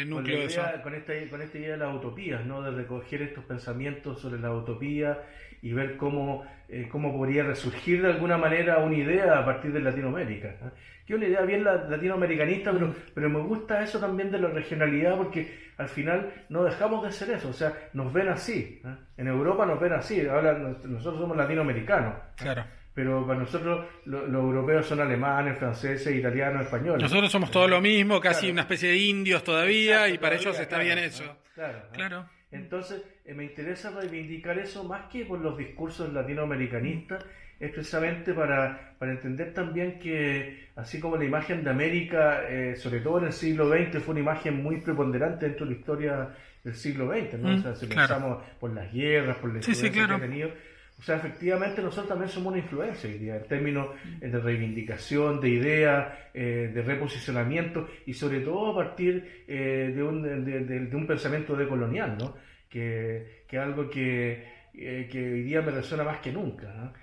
núcleo eso? Con esta idea de las utopías, ¿no? De recoger estos pensamientos sobre la utopía y ver cómo podría resurgir de alguna manera una idea a partir de Latinoamérica, ¿eh? Que es una idea bien latinoamericanista, pero me gusta eso también de la regionalidad, porque al final no dejamos de ser eso, o sea, nos ven así, ¿eh? En Europa nos ven así, ahora nosotros somos latinoamericanos, ¿eh? Claro. Pero para nosotros los europeos son alemanes, franceses, italianos, españoles. Nosotros somos todo lo mismo, casi claro. Una especie de indios todavía. Exacto, y para todavía, ellos está bien eso. Claro. Entonces me interesa reivindicar eso más que por los discursos latinoamericanistas, es precisamente para entender también que así como la imagen de América, sobre todo en el siglo XX, fue una imagen muy preponderante dentro de la historia del siglo XX, ¿no? O sea, si pensamos por las guerras, por la influencia que ha tenido. O sea, efectivamente nosotros también somos una influencia hoy día, en términos de reivindicación, de ideas, de reposicionamiento, y sobre todo a partir de un pensamiento decolonial, ¿no? Que es algo que hoy día me resuena más que nunca, ¿no?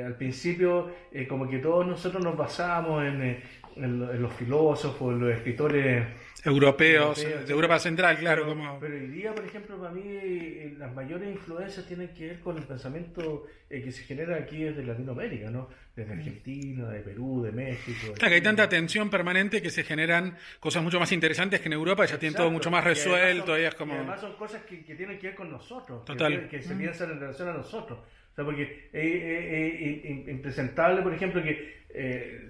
Al principio, como que todos nosotros nos basábamos en los filósofos, en los escritores europeos de Europa Central, claro. Pero hoy día, por ejemplo, para mí las mayores influencias tienen que ver con el pensamiento que se genera aquí desde Latinoamérica, ¿no? Desde Argentina, de Perú, de México. Claro, que hay tanta tensión permanente que se generan cosas mucho más interesantes que en Europa, ya tienen todo mucho más resuelto. Y además son cosas que tienen que ver con nosotros, Total. que se piensan en relación a nosotros. O sea, porque es impresentable, por ejemplo, que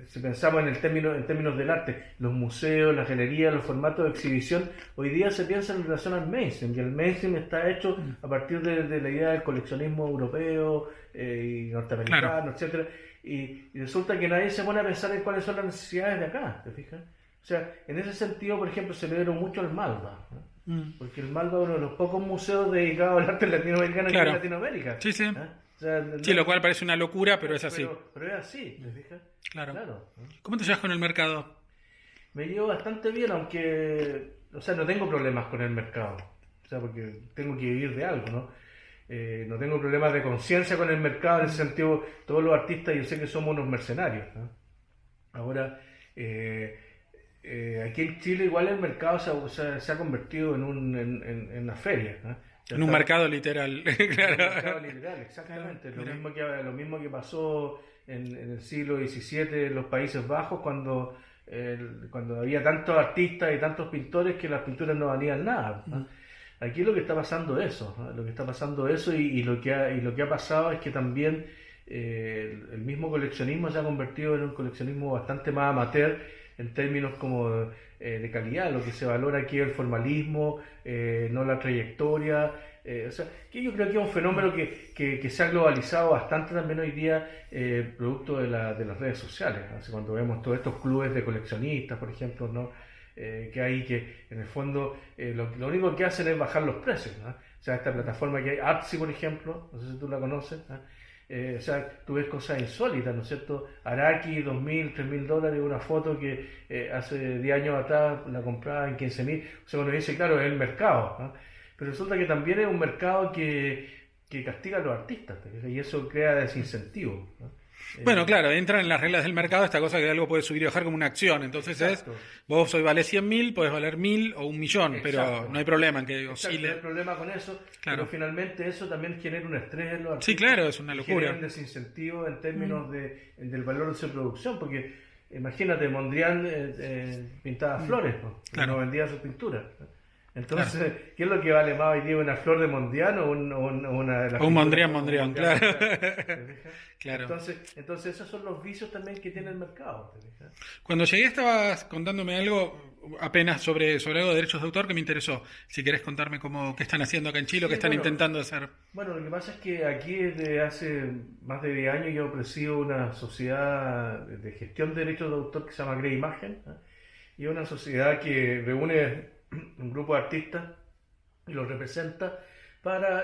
si pensamos en términos del arte, los museos, las galerías, los formatos de exhibición, hoy día se piensa en relación al mainstream, y el mainstream está hecho a partir de la idea del coleccionismo europeo y norteamericano, claro, etcétera, y resulta que nadie se pone a pensar en cuáles son las necesidades de acá, ¿te fijas? O sea, en ese sentido, por ejemplo, celebro mucho el Malva, ¿no? Porque el Malva es uno de los pocos museos dedicados al arte latinoamericano aquí en Latinoamérica. Sí. ¿Eh? O sea, sí, lo cual parece una locura, pero es así. Pero es así, ¿te fijas? Claro. ¿Cómo te llevas con el mercado? Me llevo bastante bien, aunque, o sea, no tengo problemas con el mercado. O sea, porque tengo que vivir de algo, ¿no? No tengo problemas de conciencia con el mercado, en ese sentido, todos los artistas yo sé que somos unos mercenarios, ¿no? Ahora, aquí en Chile igual el mercado se ha convertido en una feria, ¿no? En un mercado literal. Claro. Un mercado literal, exactamente. Claro, lo mismo que pasó en el siglo XVII en los Países Bajos, cuando había tantos artistas y tantos pintores que las pinturas no valían nada, ¿no? Aquí lo que está pasando eso, ¿no? Lo que está pasando eso y lo que ha pasado es que también el mismo coleccionismo se ha convertido en un coleccionismo bastante más amateur en términos como de calidad. Lo que se valora aquí es el formalismo, no la trayectoria. O sea, que yo creo que es un fenómeno que se ha globalizado bastante también hoy día, producto de las redes sociales. Así, cuando vemos todos estos clubes de coleccionistas, por ejemplo, ¿no? que hay que, en el fondo, lo único que hacen es bajar los precios, ¿no? O sea, esta plataforma que hay, Artsy, por ejemplo, no sé si tú la conoces, ¿no? O sea, tú ves cosas insólitas, ¿no es cierto? Araki, $2.000, $3.000, una foto que hace 10 años atrás la compraba en 15.000. O sea, uno dice, claro, es el mercado, ¿no? Pero resulta que también es un mercado que castiga a los artistas, y eso crea desincentivo, ¿no? Bueno, claro, entran en las reglas del mercado esta cosa que algo puede subir y bajar como una acción. Entonces Exacto. vos hoy valés 100.000, podés valer 1.000 o 1.000.000, pero Exacto. no hay problema en que Exacto, oscile. no hay problema con eso, Claro. pero finalmente eso también genera un estrés en los artistas. Sí, claro, es una locura. Genera un desincentivo en términos del valor de su producción, porque imagínate, Mondrian pintaba flores, ¿no? Claro. No vendía sus pinturas, ¿no? Entonces, ¿qué es lo que vale más hoy día, una flor de Mondrian o una de las O un pinturas Mondrian, como claro. ¿te fijas? Claro. Entonces esos son los vicios también que tiene el mercado, ¿te fijas? Cuando llegué estabas contándome algo apenas sobre algo de derechos de autor que me interesó. Si querés contarme qué están haciendo acá en Chile o qué están intentando hacer. Bueno, lo que pasa es que aquí desde hace más de 10 años yo presido una sociedad de gestión de derechos de autor que se llama Grey Imagen, ¿eh? Y es una sociedad que reúne un grupo de artistas y los representa para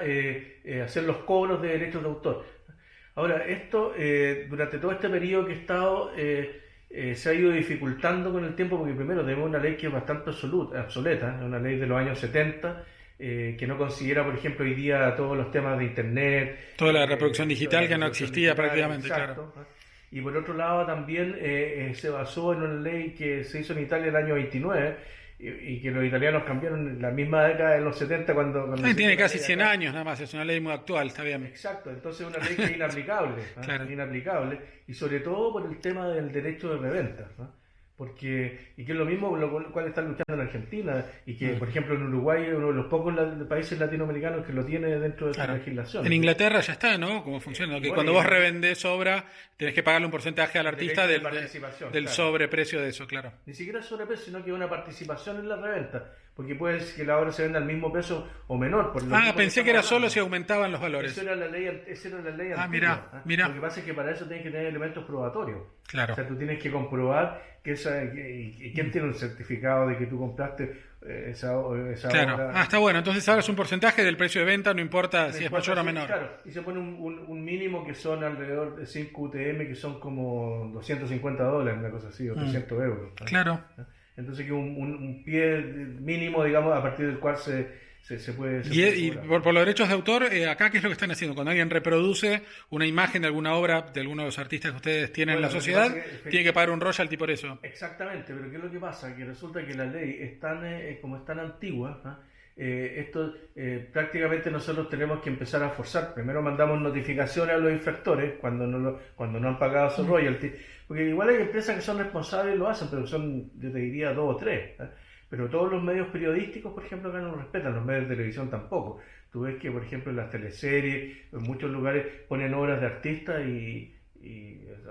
hacer los cobros de derechos de autor. Ahora, esto durante todo este periodo que he estado se ha ido dificultando con el tiempo porque primero tenemos una ley que es bastante obsoleta, es una ley de los años 70 que no considera, por ejemplo, hoy día todos los temas de internet. Toda la reproducción digital que no existía prácticamente, exacto, claro. Y por otro lado también se basó en una ley que se hizo en Italia el año 29 y que los italianos cambiaron en la misma década de los 70 cuando tiene casi 100 años nada más, es una ley muy actual, está bien. Exacto, entonces es una ley que es inaplicable, ¿no? Claro. Inaplicable, y sobre todo por el tema del derecho de reventa, ¿no? Y que es lo mismo con lo cual están luchando en Argentina, y que, por ejemplo, en Uruguay es uno de los pocos países latinoamericanos que lo tiene dentro de su legislación. En Inglaterra ya está, ¿no? ¿Cómo funciona? Que cuando vos revendés obra, tenés que pagarle un porcentaje al artista del sobreprecio de eso, claro. Ni siquiera sobreprecio, sino que una participación en la reventa, porque puede ser que la obra se venda al mismo precio o menor. Pensé que era solo si aumentaban los valores. Esa era la ley antigua. Mira. Lo que pasa es que para eso tienes que tener elementos probatorios. Claro. O sea, tú tienes que comprobar que quién tiene un certificado de que tú compraste esa claro. obra. Está bueno. Entonces ahora es un porcentaje del precio de venta, no importa si es mayor o menor. Claro, y se pone un mínimo que son alrededor de 5 UTM, que son como $250, una cosa así, o 300 euros. ¿no? Claro. Entonces que un pie mínimo, digamos, a partir del cual se puede... Y por los derechos de autor, acá, ¿qué es lo que están haciendo? Cuando alguien reproduce una imagen de alguna obra de alguno de los artistas que ustedes tienen en la sociedad, tiene que pagar un royalty por eso. Exactamente, pero ¿qué es lo que pasa? Que resulta que la ley es como es tan antigua, ¿no? Esto prácticamente nosotros tenemos que empezar a forzar. Primero mandamos notificaciones a los infractores cuando no han pagado sus royalties, porque igual hay empresas que son responsables y lo hacen, pero son, yo te diría, 2 o 3, ¿eh? Pero todos los medios periodísticos, por ejemplo, acá no lo respetan, los medios de televisión tampoco. Tú ves que, por ejemplo, en las teleseries, en muchos lugares ponen obras de artistas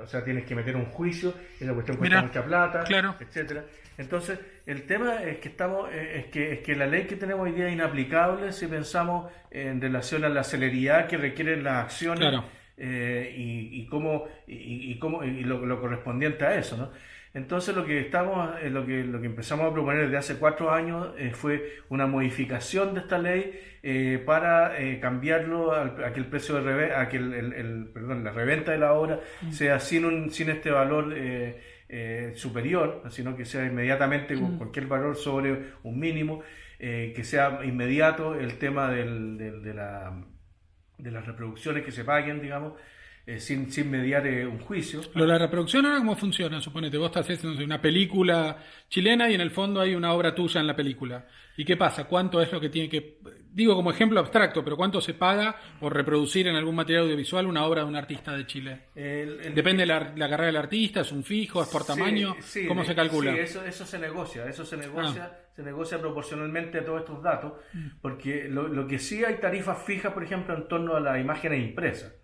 o sea, tienes que meter un juicio, esa cuestión cuesta mucha plata, claro. etcétera. Entonces, el tema es que que la ley que tenemos hoy día es inaplicable si pensamos en relación a la celeridad que requieren las acciones, claro. y lo correspondiente a eso, ¿no? Entonces lo que empezamos a proponer desde hace 4 años fue una modificación de esta ley para cambiarlo a que el precio de la reventa de la obra sea sin este valor superior, sino que sea inmediatamente con cualquier valor sobre un mínimo, que sea inmediato el tema de las reproducciones que se paguen, digamos, sin mediar un juicio. La reproducción ahora, ¿cómo funciona? Suponete, vos estás haciendo una película chilena y en el fondo hay una obra tuya en la película. ¿Y qué pasa? ¿Cuánto es lo que tiene que... Digo como ejemplo abstracto, pero ¿cuánto se paga por reproducir en algún material audiovisual una obra de un artista de Chile? Depende de la carrera del artista, ¿es un fijo, es por tamaño? Sí, ¿cómo se calcula? Sí, eso se negocia, se negocia proporcionalmente a todos estos datos, porque lo que sí hay tarifas fijas, por ejemplo, en torno a las imágenes impresas.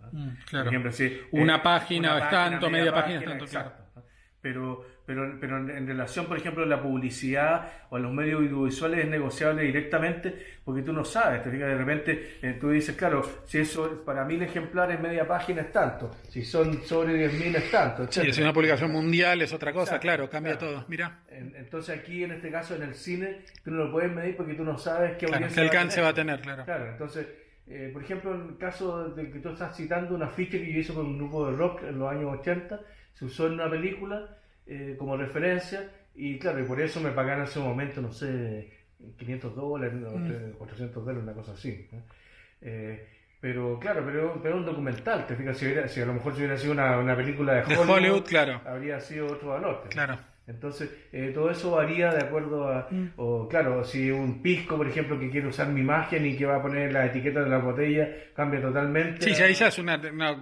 Claro. Por ejemplo, una página es tanto, media página es tanto, exacto. claro. pero en relación, por ejemplo, a la publicidad o a los medios audiovisuales es negociable directamente porque tú no sabes, te fijas, de repente tú dices, claro, si eso para 1000 ejemplares media página es tanto, si son sobre 10.000 es tanto, Sí, etcétera. es una publicación mundial, es otra cosa, Exacto, claro, cambia claro. todo. Mira, Entonces aquí en este caso en el cine tú no lo puedes medir porque tú no sabes qué claro, audiencia qué alcance va a tener, claro. Claro, entonces, por ejemplo, en el caso de que tú estás citando una ficha que yo hice con un grupo de rock en los años 80, se usó en una película como referencia y claro, y por eso me pagaron en ese momento, no sé, $500, $400, una cosa así. Pero claro, pero un documental, te fijas, si a lo mejor si hubiera sido una película de De Hollywood, Hollywood, claro. habría sido otro valor. Claro. Entonces, todo eso varía de acuerdo a, o claro, si un pisco, por ejemplo, que quiere usar mi imagen y que va a poner la etiqueta de la botella, cambia totalmente. Sí, ya ahí ya es una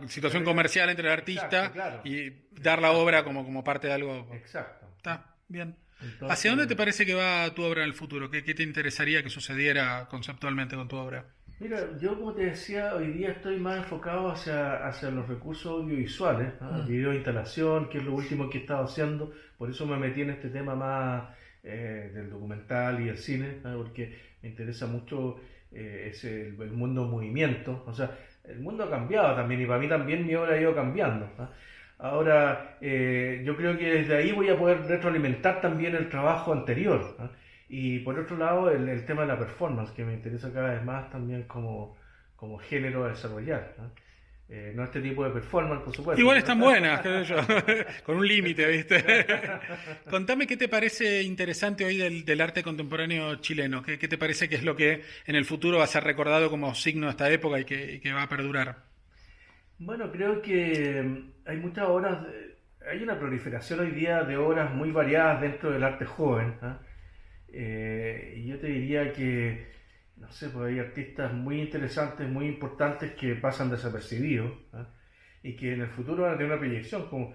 situación comercial entre el artista Exacto, claro. y dar la obra como parte de algo. Exacto. Está bien. Entonces, ¿Hacia dónde te parece que va tu obra en el futuro? ¿Qué te interesaría que sucediera conceptualmente con tu obra? Mira, yo como te decía, hoy día estoy más enfocado hacia los recursos audiovisuales, ¿no? Video de instalación, que es lo último que he estado haciendo, por eso me metí en este tema más del documental y el cine, ¿no? Porque me interesa mucho el mundo en movimiento, o sea, el mundo ha cambiado también y para mí también mi obra ha ido cambiando, ¿no? Ahora, yo creo que desde ahí voy a poder retroalimentar también el trabajo anterior, ¿no? Y por otro lado, el tema de la performance, que me interesa cada vez más también como género a desarrollar, ¿no? No este tipo de performance, por supuesto. Igual están buenas, qué sé yo, con un límite, ¿viste? Contame qué te parece interesante hoy del arte contemporáneo chileno. ¿Qué te parece que es lo que en el futuro va a ser recordado como signo de esta época y que va a perdurar? Bueno, creo que hay muchas obras, hay una proliferación hoy día de obras muy variadas dentro del arte joven, ¿no? Y yo te diría que, no sé, pues hay artistas muy interesantes, muy importantes que pasan desapercibidos, ¿no? Y que en el futuro van a tener una proyección, como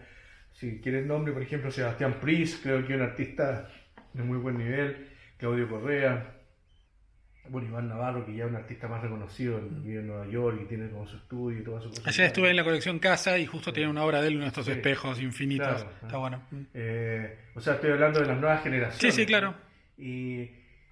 si quieres nombre, por ejemplo, Sebastián Pris, creo que es un artista de muy buen nivel, Claudio Correa, bueno, Iván Navarro, que ya es un artista más reconocido, vive en Nueva York y tiene como su estudio y todas sus cosas. Ayer estuve en la colección Casa y justo tiene una obra de él, uno de estos Sí, espejos infinitos. claro, Está bueno. O sea, estoy hablando de las nuevas generaciones. Sí, claro. Y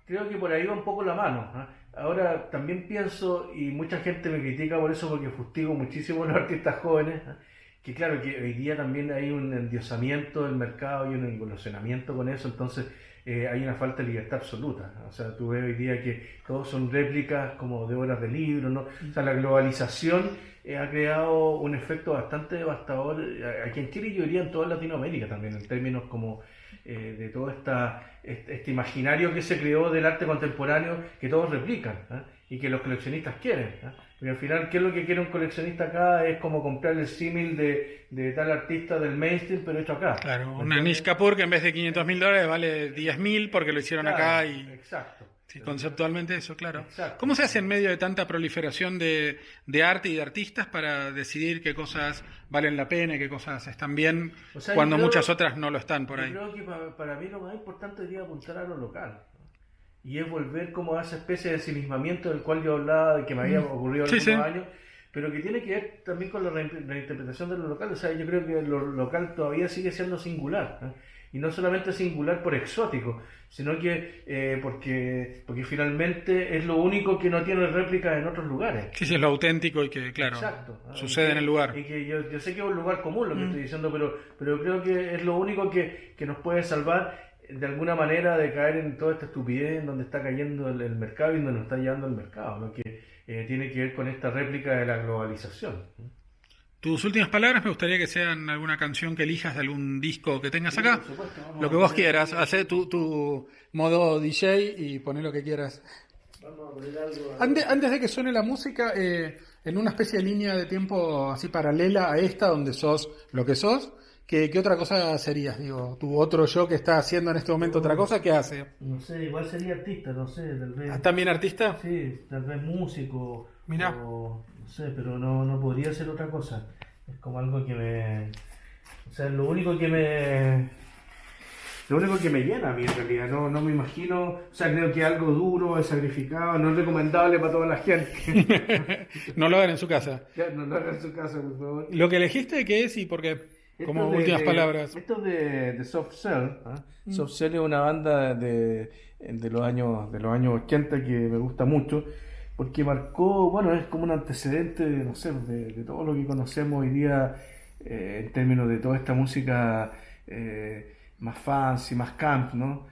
creo que por ahí va un poco la mano, ¿no? Ahora también pienso, y mucha gente me critica por eso porque fustigo muchísimo a los artistas jóvenes, ¿no? Que claro, que hoy día también hay un endiosamiento del mercado y un evolucionamiento con eso, entonces hay una falta de libertad absoluta, ¿no? O sea, tú ves hoy día que todos son réplicas como de obras de libros, ¿no? O sea, la globalización ha creado un efecto bastante devastador aquí en Chile y yo diría en toda Latinoamérica también, en términos como de todo este imaginario que se creó del arte contemporáneo que todos replican, ¿eh? Y que los coleccionistas quieren, ¿eh? Porque al final, ¿qué es lo que quiere un coleccionista acá? Es como comprar el símil de tal artista del mainstream, pero hecho acá. Claro, una Anish Kapoor que en vez de $500.000 vale 10.000 porque lo hicieron Claro, acá y... exacto. Sí, conceptualmente eso, claro. Exacto. ¿Cómo se hace en medio de tanta proliferación de arte y de artistas para decidir qué cosas valen la pena y qué cosas están bien O sea, cuando yo creo- muchas otras no lo están por ahí? Yo creo que para mí lo más importante sería apuntar a lo local, ¿no? Y es volver como a esa especie de ensimismamiento del cual yo hablaba, de que me había ocurrido Sí, algunos sí. años, pero que tiene que ver también con la reinterpretación de lo local. O sea, yo creo que lo local todavía sigue siendo singular, ¿no? Y no solamente singular por exótico, sino que porque finalmente es lo único que no tiene réplicas en otros lugares. Sí, sí, es lo auténtico y que, claro, Exacto. sucede en el lugar. Y que yo sé que es un lugar común lo que estoy diciendo, pero creo que es lo único que nos puede salvar de alguna manera de caer en toda esta estupidez en donde está cayendo el mercado y donde nos está llevando el mercado, ¿no? Que tiene que ver con esta réplica de la globalización. Tus últimas palabras me gustaría que sean alguna canción que elijas de algún disco que tengas Sí, acá. por supuesto, vamos Lo que a vos poner- quieras. Hacé tu modo DJ y poné lo que quieras. Vamos a poner algo. Antes de que suene la música, en una especie de línea de tiempo así paralela a esta, donde sos lo que sos, ¿qué otra cosa serías? Digo, tu otro yo que está haciendo en este momento otra cosa, ¿qué hace? No sé, igual sería artista, no sé, tal vez. ¿También artista? Sí, tal vez músico. Mirá. O, no sé, pero no podría ser otra cosa. Es como algo que me. O sea, lo único que me. Lo único que me llena a mí en realidad, no me imagino, o sea, creo que algo duro, es sacrificado, no es recomendable para toda la gente. No lo hagan en su casa. Ya, no lo hagan en su casa, por favor. ¿Lo que elegiste qué es y por qué? como últimas palabras. Esto de Soft Cell. ¿Ah? Soft Cell es una banda de los años 80 que me gusta mucho, porque marcó, bueno, es como un antecedente, no sé, de todo lo que conocemos hoy día en términos de toda esta música más fancy, más camp, ¿no?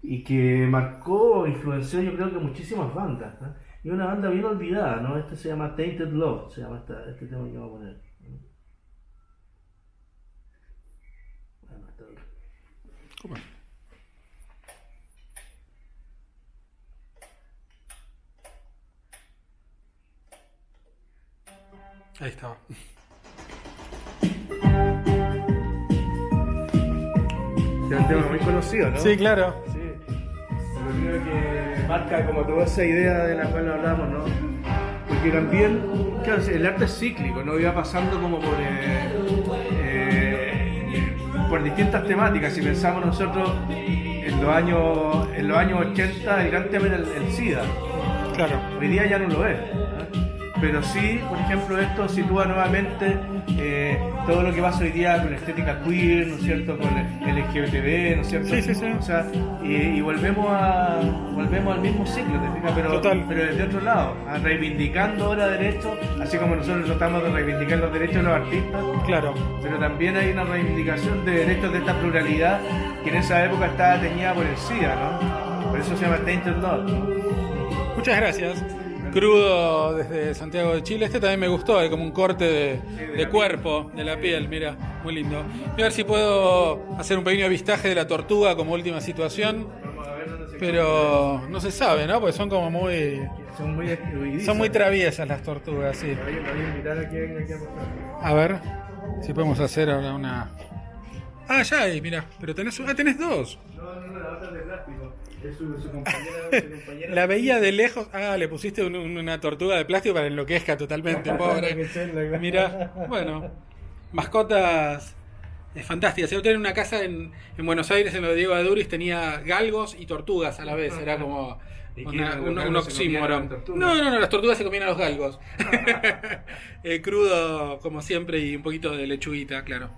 Y que marcó, influenció yo creo que muchísimas bandas, ¿no? Y una banda bien olvidada, ¿no? Este se llama Tainted Love, se llama este tema que voy a poner. Bueno, ¿Cómo? Ahí estaba. Es un tema muy conocido, ¿no? Sí, claro. Sí. Yo creo que marca como toda esa idea de la cual hablamos, ¿no? Porque también, claro, el arte es cíclico, ¿no? Iba pasando como por distintas temáticas. Si pensamos nosotros en los años 80, el gran tema era el SIDA. Claro. Hoy día ya no lo es, ¿no? Pero sí, por ejemplo, esto sitúa nuevamente todo lo que pasa hoy día con la estética queer, ¿no es cierto? Con el LGBTB, ¿no es cierto? Sí. O sea, y volvemos al mismo ciclo, ¿te fijas? Total. Pero desde otro lado, reivindicando ahora derechos, así como nosotros tratamos de reivindicar los derechos de los artistas. Claro. Pero también hay una reivindicación de derechos de esta pluralidad que en esa época estaba teñida por el SIDA, ¿no? Por eso se llama Tainted Love, ¿no? Muchas gracias. Crudo desde Santiago de Chile. Este también me gustó, hay como un corte de cuerpo, de la piel, mira, muy lindo. Voy a ver si puedo hacer un pequeño avistaje de la tortuga como última situación. Pero no se sabe, ¿no? Porque son como muy... Son muy traviesas las tortugas, sí. A ver si podemos hacer ahora una... Ah, ya hay, mira. Pero tenés dos. No, la otra es de plástico. Es su compañera. La veía de lejos. Ah, le pusiste una tortuga de plástico para que enloquezca totalmente, pobre. Mira, bueno, mascotas fantásticas. Yo tenía una casa en Buenos Aires, en lo de Diego de Duris, tenía galgos y tortugas a la vez. Era como un oxímoron. No, las tortugas se comían a los galgos. Crudo, como siempre, y un poquito de lechuguita, claro.